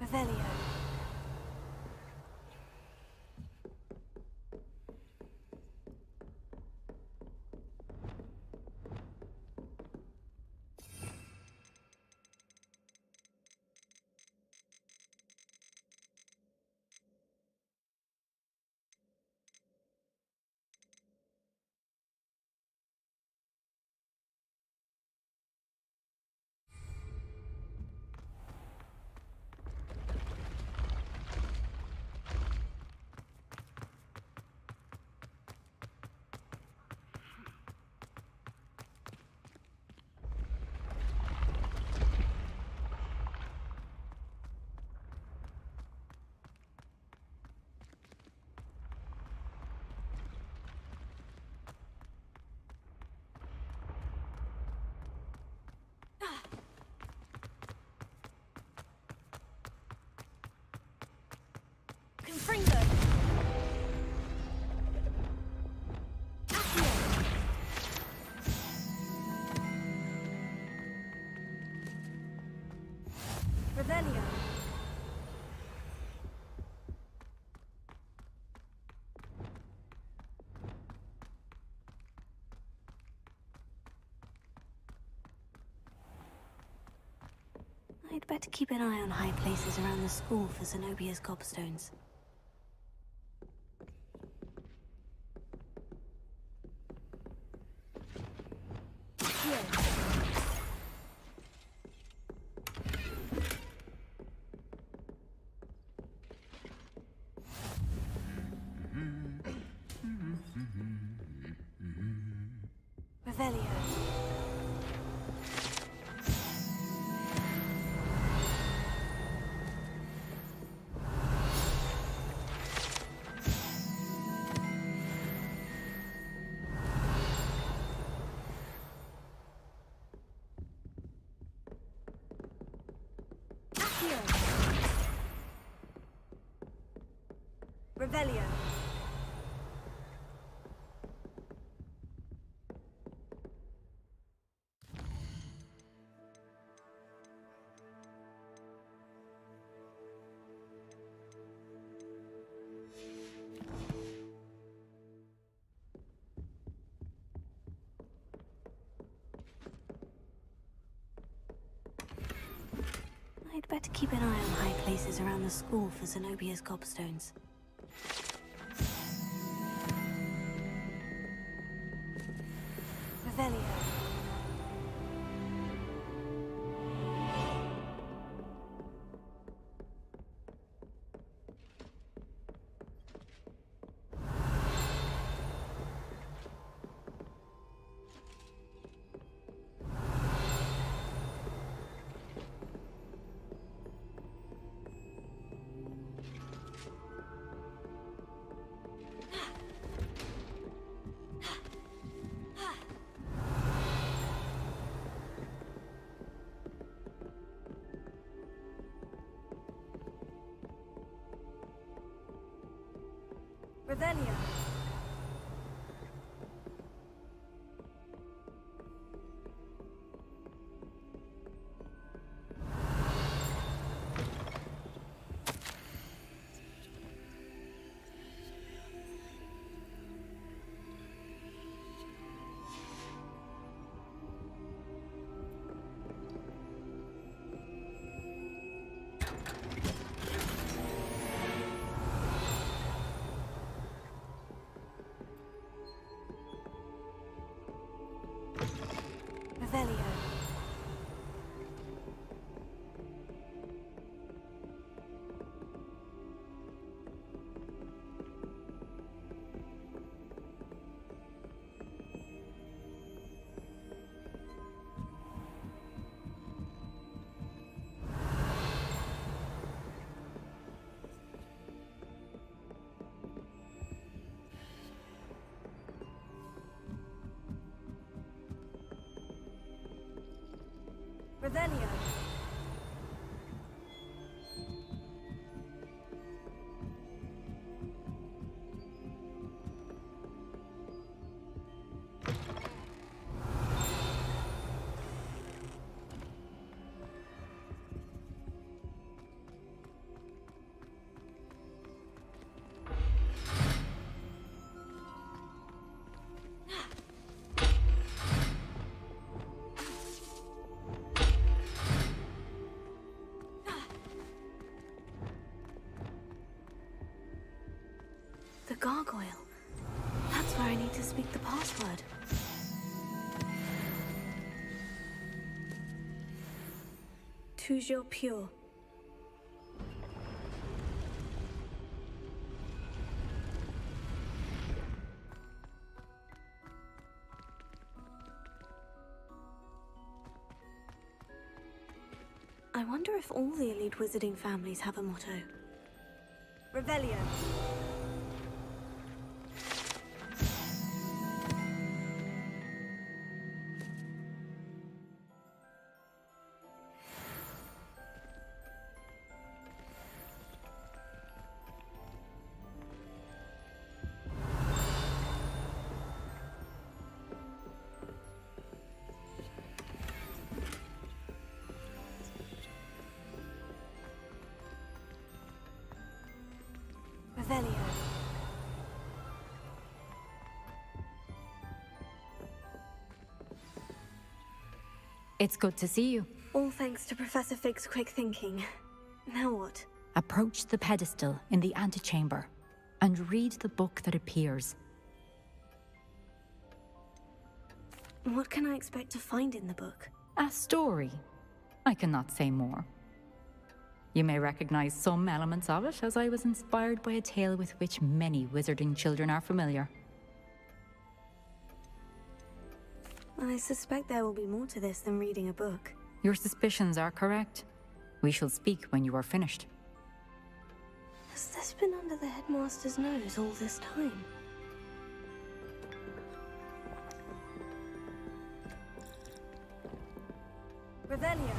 Revelio. Confringo! Revelio. I'd better keep an eye on high places around the school for Zenobia's gobstones. Revelio. Revelio. I'd better keep an eye on high places around the school for Zenobia's gobstones. Revelio. Revelio. Revelio. Revelio. The gargoyle. That's where I need to speak the password. Toujours pure. I wonder if all the elite wizarding families have a motto. Revelio. Revelio. It's good to see you. All thanks to Professor Fig's quick thinking. Now what? Approach the pedestal in the antechamber and read the book that appears. What can I expect to find in the book? A story. I cannot say more. You may recognize some elements of it, as I was inspired by a tale with which many wizarding children are familiar. I suspect there will be more to this than reading a book. Your suspicions are correct. We shall speak when you are finished. Has this been under the headmaster's nose all this time? Revelio.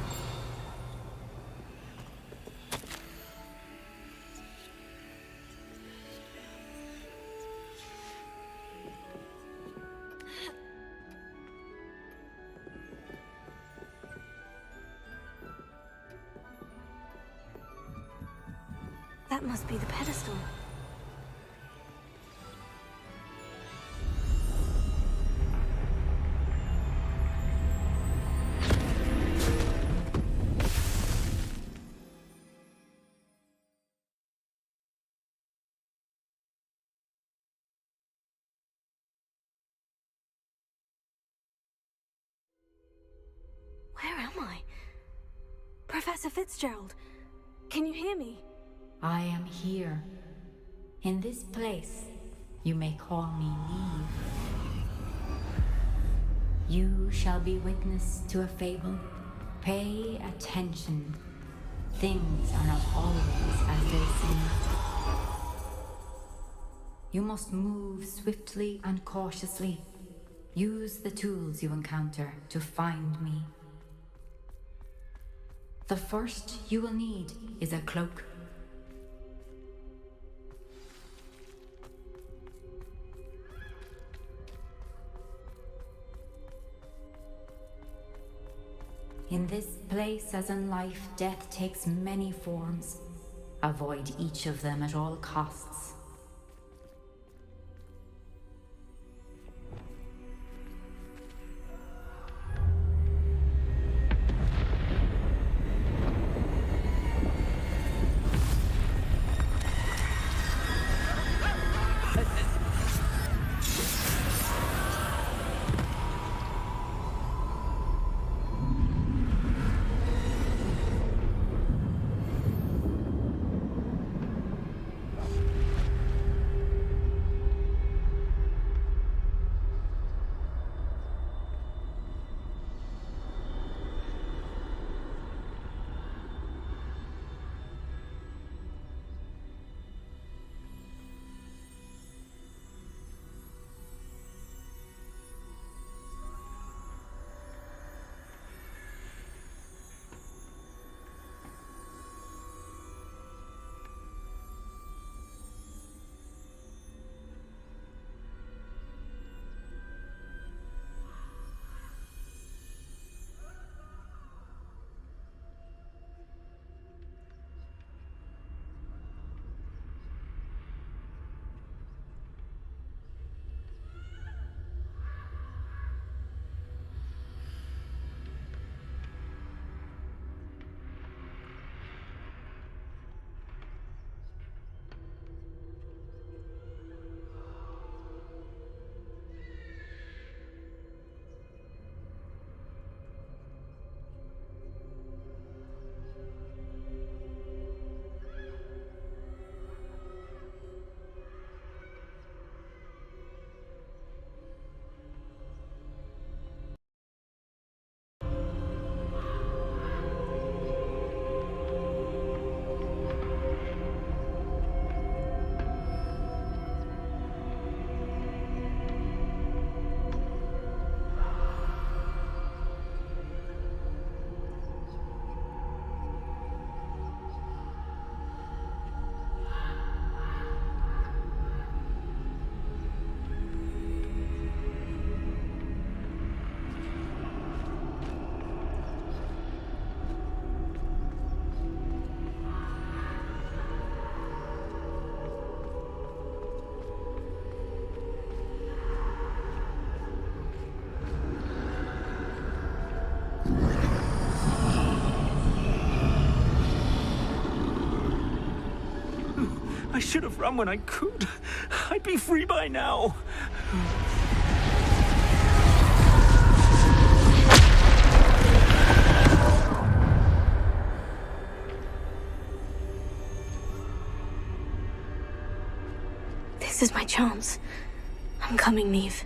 That must be the pedestal. Where am I? Professor Fitzgerald, can you hear me? I am here. In this place, you may call me Neve. You shall be witness to a fable. Pay attention. Things are not always as they seem. You must move swiftly and cautiously. Use the tools you encounter to find me. The first you will need is a cloak. In this place, as in life, death takes many forms. Avoid each of them at all costs. I should have run when I could. I'd be free by now. This is my chance. I'm coming, Neve.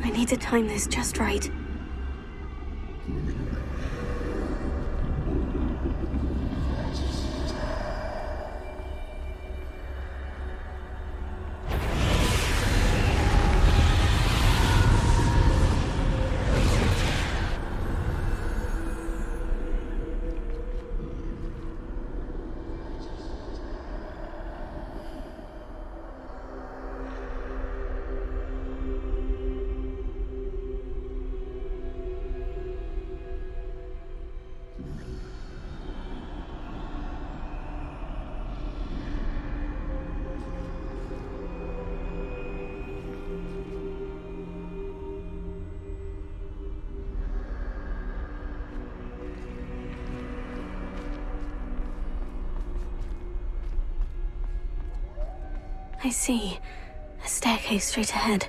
I need to time this just right. I see. A staircase straight ahead.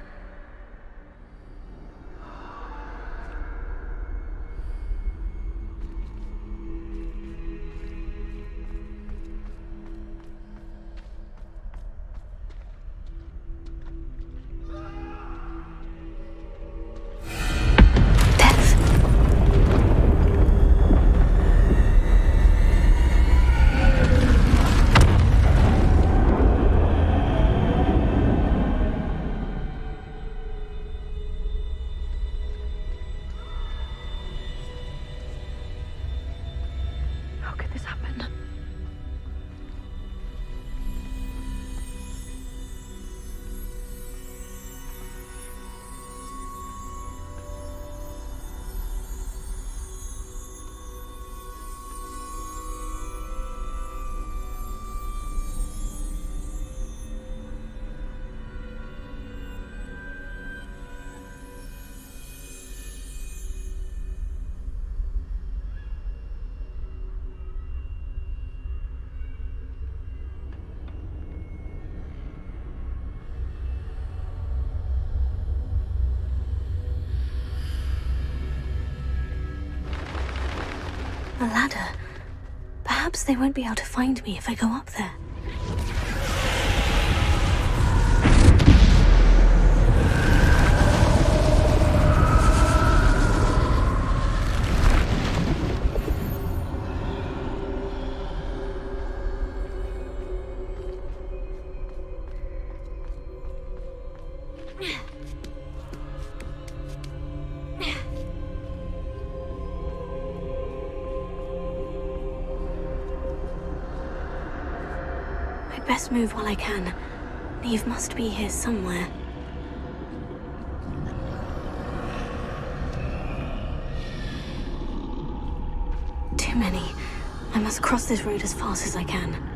A ladder. Perhaps they won't be able to find me if I go up there. I'd best move while I can. Neve must be here somewhere. Too many. I must cross this road as fast as I can.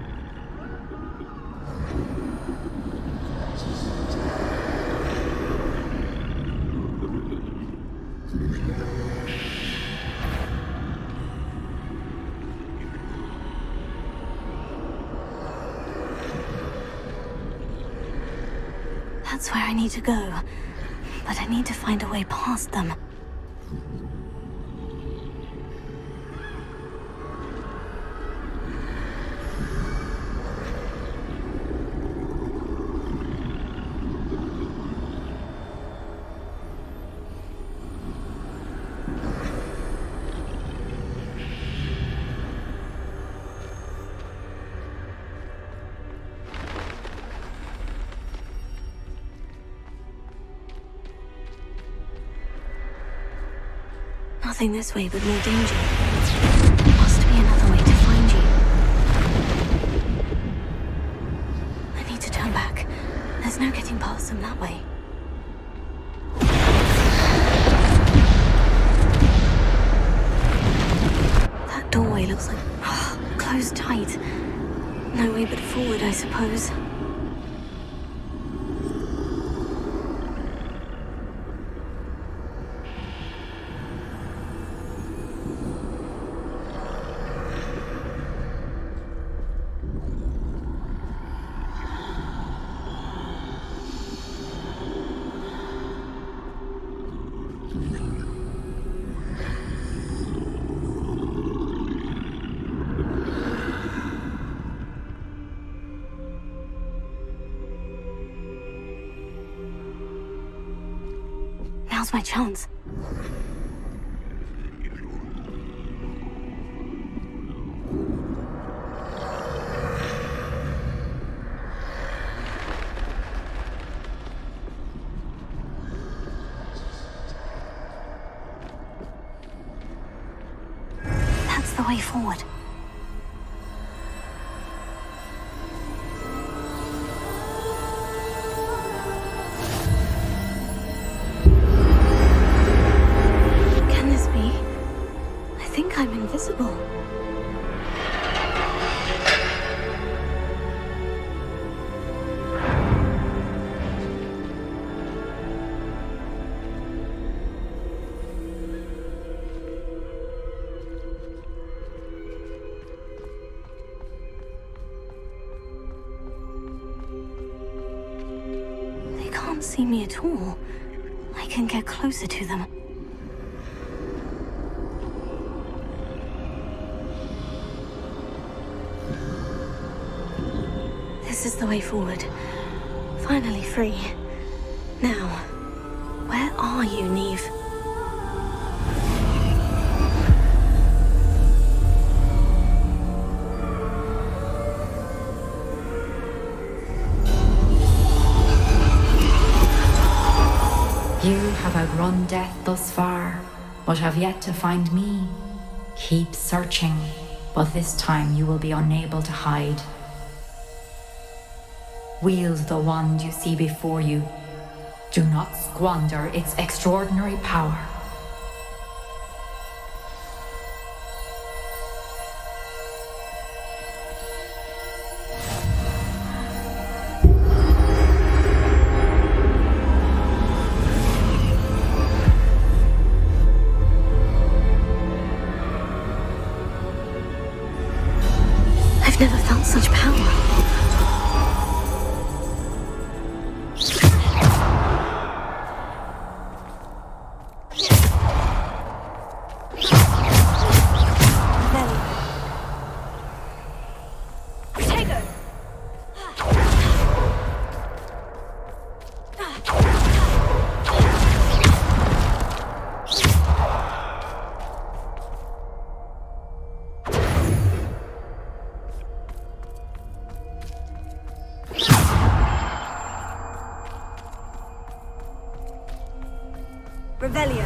That's where I need to go, but I need to find a way past them. Nothing this way but more danger. There must be another way to find you. I need to turn back. There's no getting past them that way. That doorway looks like... closed tight. No way but forward, I suppose. Now's my chance. That's the way forward. I'm invisible. see me at all. I can get closer to them. This is the way forward. Finally free. Now, where are you, Neve? You have outrun death thus far, but have yet to find me. Keep searching, but this time you will be unable to hide. Wield the wand you see before you. Do not squander its extraordinary power. I've never felt such power. Revelio.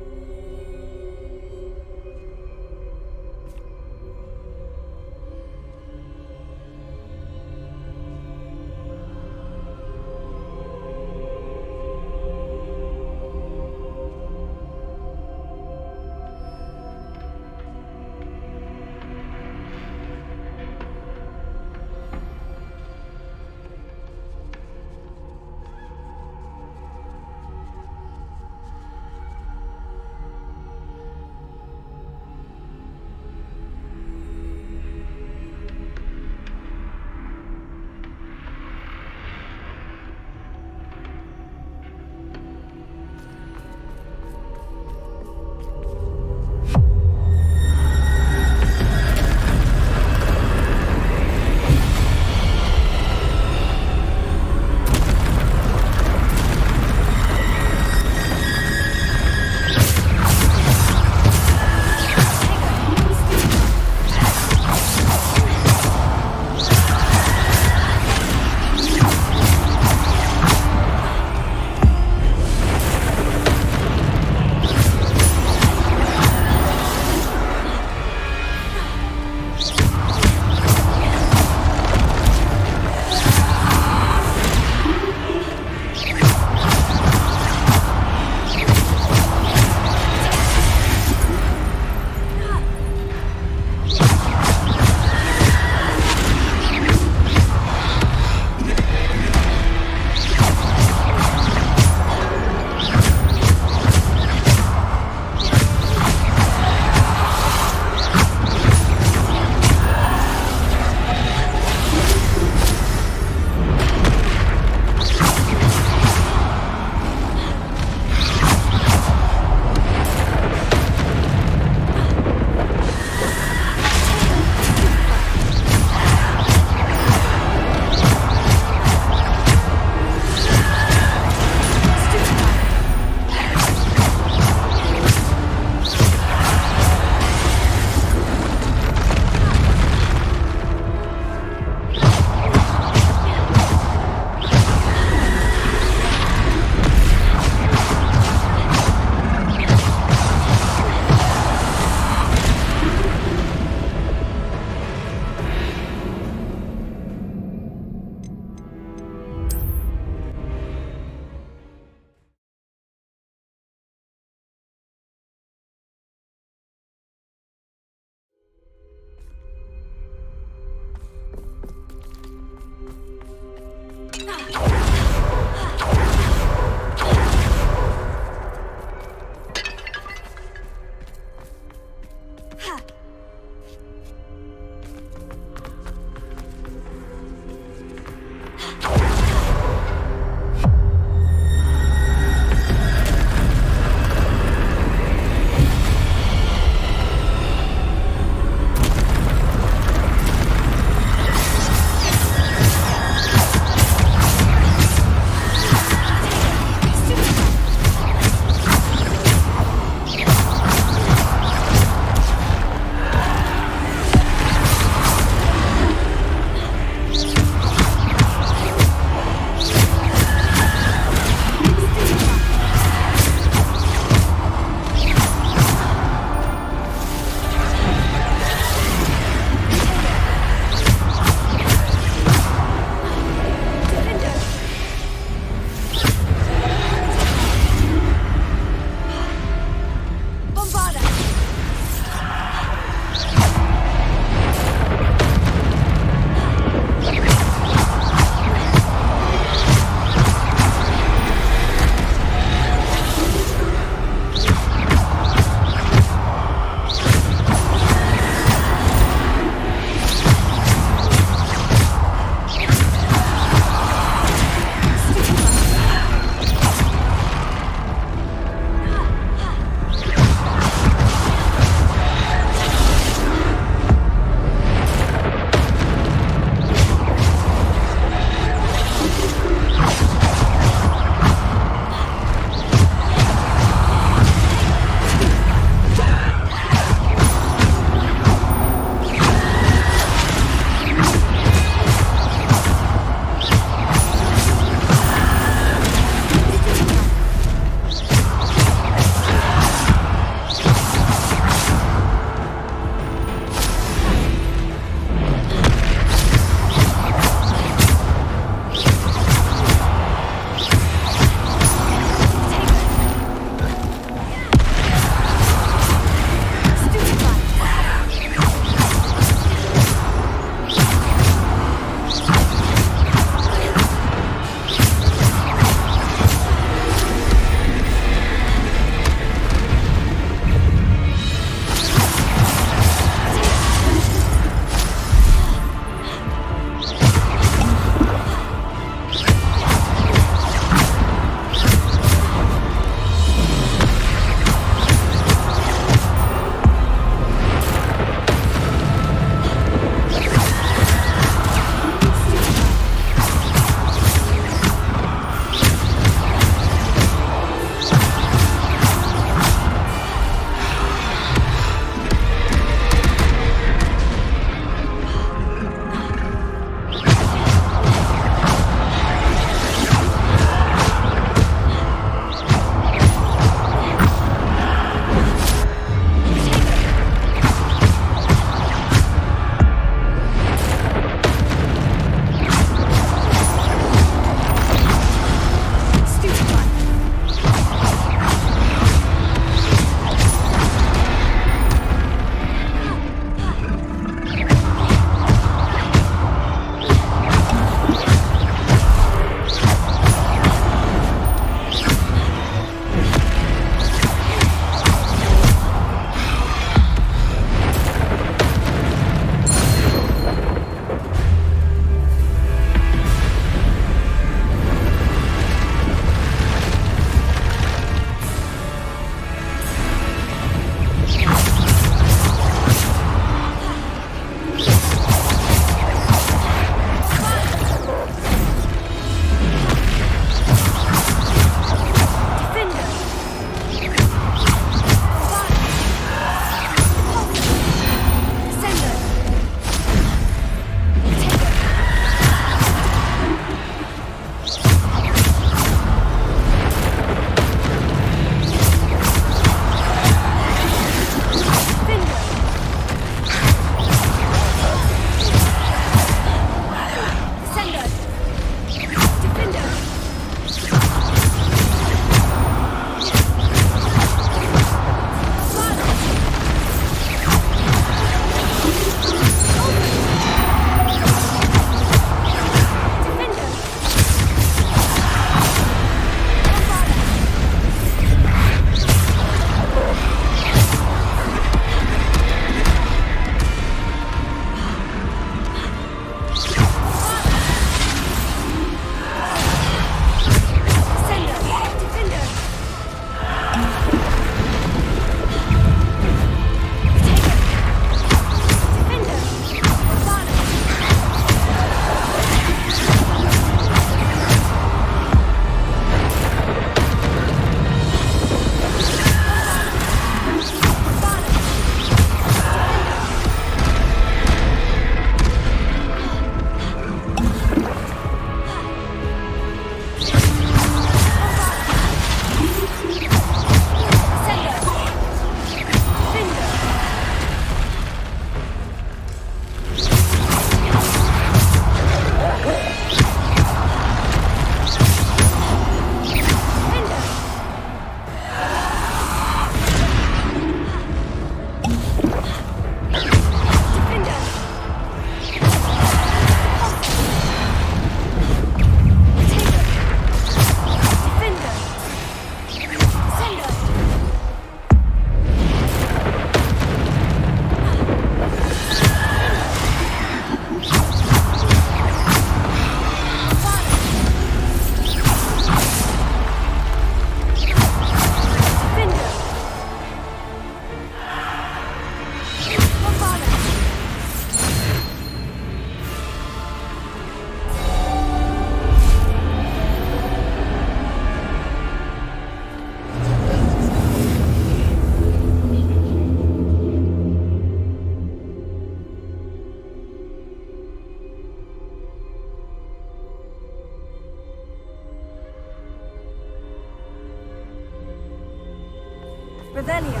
Revelio.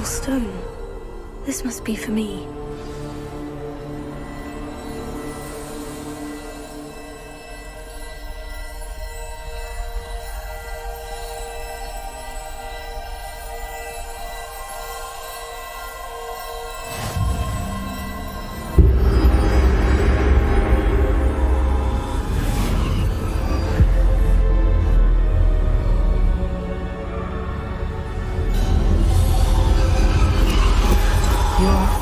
Stone. This must be for me.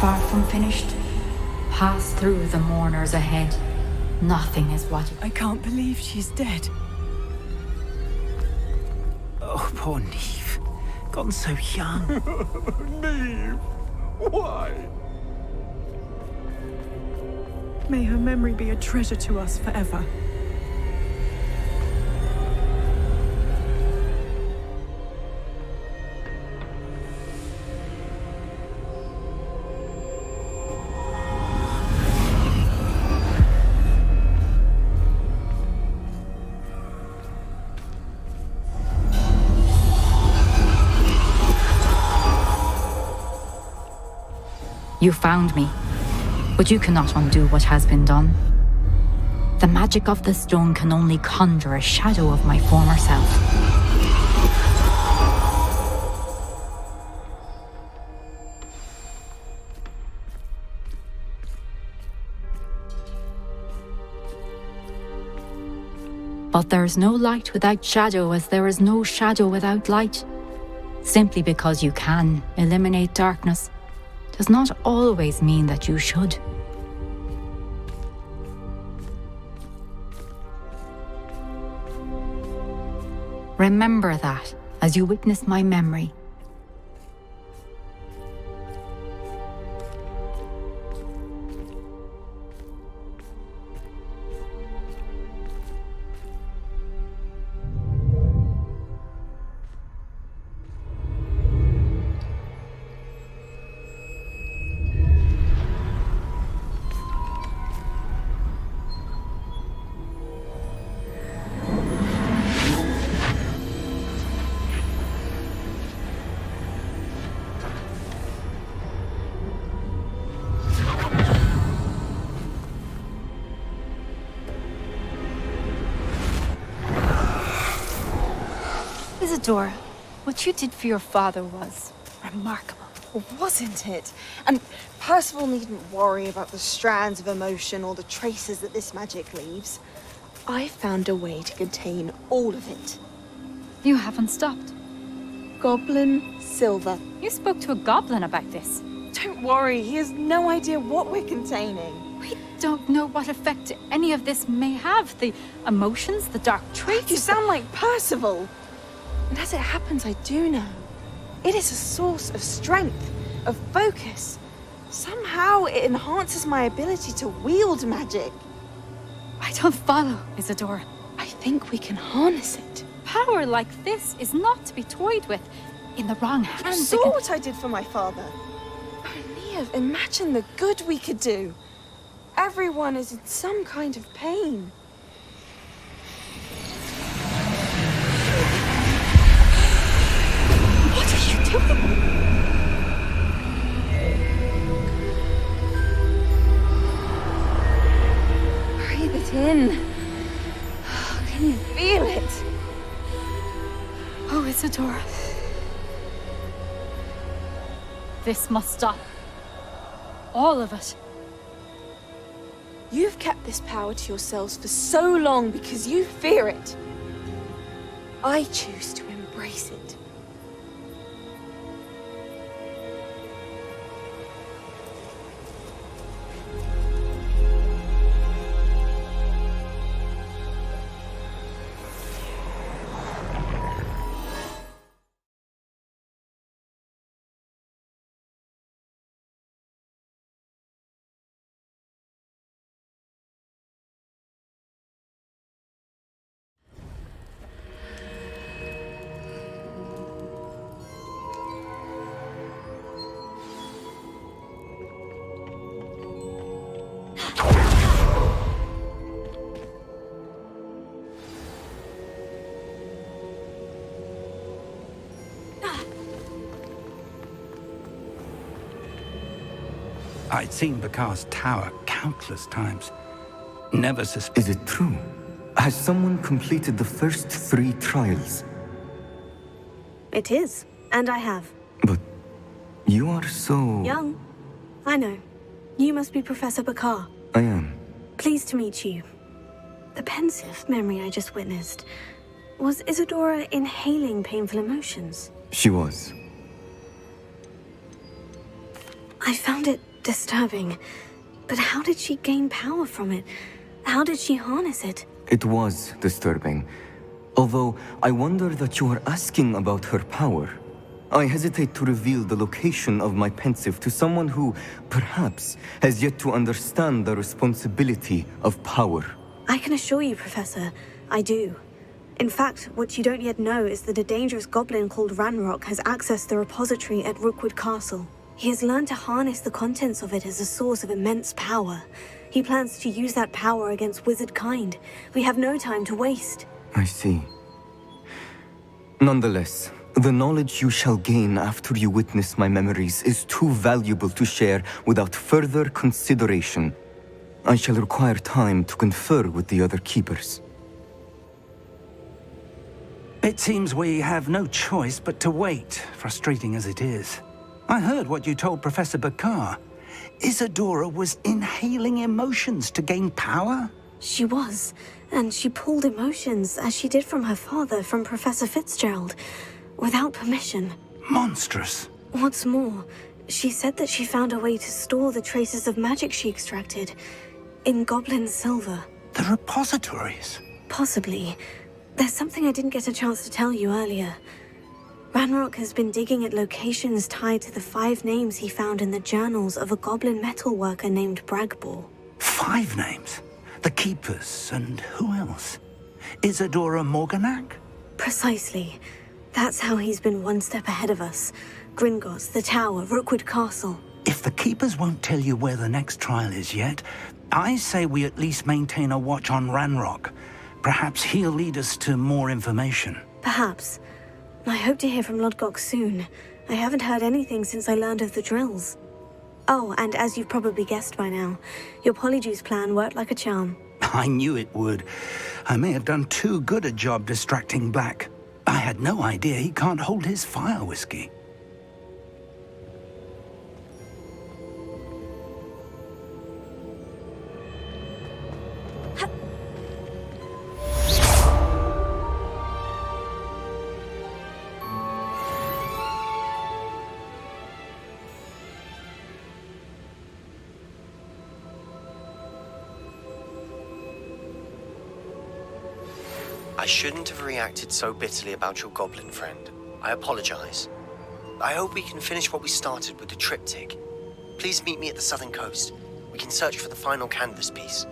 Far from finished. Pass through the mourners ahead. Nothing is what I can't believe she's dead. Oh, poor Neve. Gone so young. Neve! Why? May her memory be a treasure to us forever. You found me, but you cannot undo what has been done. The magic of the stone can only conjure a shadow of my former self. But there is no light without shadow, as there is no shadow without light. Simply because you can eliminate darkness does not always mean that you should. Remember that as you witness my memory. Isadora, what you did for your father was remarkable, wasn't it? And Percival needn't worry about the strands of emotion or the traces that this magic leaves. I found a way to contain all of it. You haven't stopped. Goblin Silver. You spoke to a goblin about this. Don't worry, he has no idea what we're containing. We don't know what effect any of this may have. The emotions, the dark traits. You sound like Percival. And as it happens, I do know. It is a source of strength, of focus. Somehow it enhances my ability to wield magic. I don't follow, Isadora. I think we can harness it. Power like this is not to be toyed with. In the wrong hands. You saw what I did for my father. Oh, Neve, imagine the good we could do. Everyone is in some kind of pain. What are you doing? Breathe it in. Can you feel it? Oh, Isadora. This must stop. All of it. You've kept this power to yourselves for so long because you fear it. I choose to embrace it. I'd seen Bakar's tower countless times. Never suspected. Is it true? Has someone completed the first 3 trials? It is, and I have. But you are so... Young. I know. You must be Professor Bakar. I am. Pleased to meet you. The pensive memory I just witnessed. Was Isadora inhaling painful emotions? She was. I found it disturbing. But how did she gain power from it? How did she harness it? It was disturbing. Although, I wonder that you are asking about her power. I hesitate to reveal the location of my pensive to someone who, perhaps, has yet to understand the responsibility of power. I can assure you, Professor, I do. In fact, what you don't yet know is that a dangerous goblin called Ranrock has accessed the repository at Rookwood Castle. He has learned to harness the contents of it as a source of immense power. He plans to use that power against wizard kind. We have no time to waste. I see. Nonetheless, the knowledge you shall gain after you witness my memories is too valuable to share without further consideration. I shall require time to confer with the other keepers. It seems we have no choice but to wait, frustrating as it is. I heard what you told Professor Bakar. Isadora was inhaling emotions to gain power? She was, and she pulled emotions, as she did from her father, from Professor Fitzgerald, without permission. Monstrous. What's more, she said that she found a way to store the traces of magic she extracted in goblin silver. The repositories? Possibly. There's something I didn't get a chance to tell you earlier. Ranrock has been digging at locations tied to the 5 names he found in the journals of a goblin metalworker named Bragbor. 5 names? The Keepers, and who else? Isadora Morganac? Precisely. That's how he's been one step ahead of us. Gringotts, the Tower, Rookwood Castle. If the Keepers won't tell you where the next trial is yet, I say we at least maintain a watch on Ranrock. Perhaps he'll lead us to more information. Perhaps. I hope to hear from Lodgok soon. I haven't heard anything since I learned of the drills. Oh, and as you've probably guessed by now, your Polyjuice plan worked like a charm. I knew it would. I may have done too good a job distracting Black. I had no idea he can't hold his fire whiskey. I shouldn't have reacted so bitterly about your goblin friend. I apologize. I hope we can finish what we started with the triptych. Please meet me at the southern coast. We can search for the final canvas piece.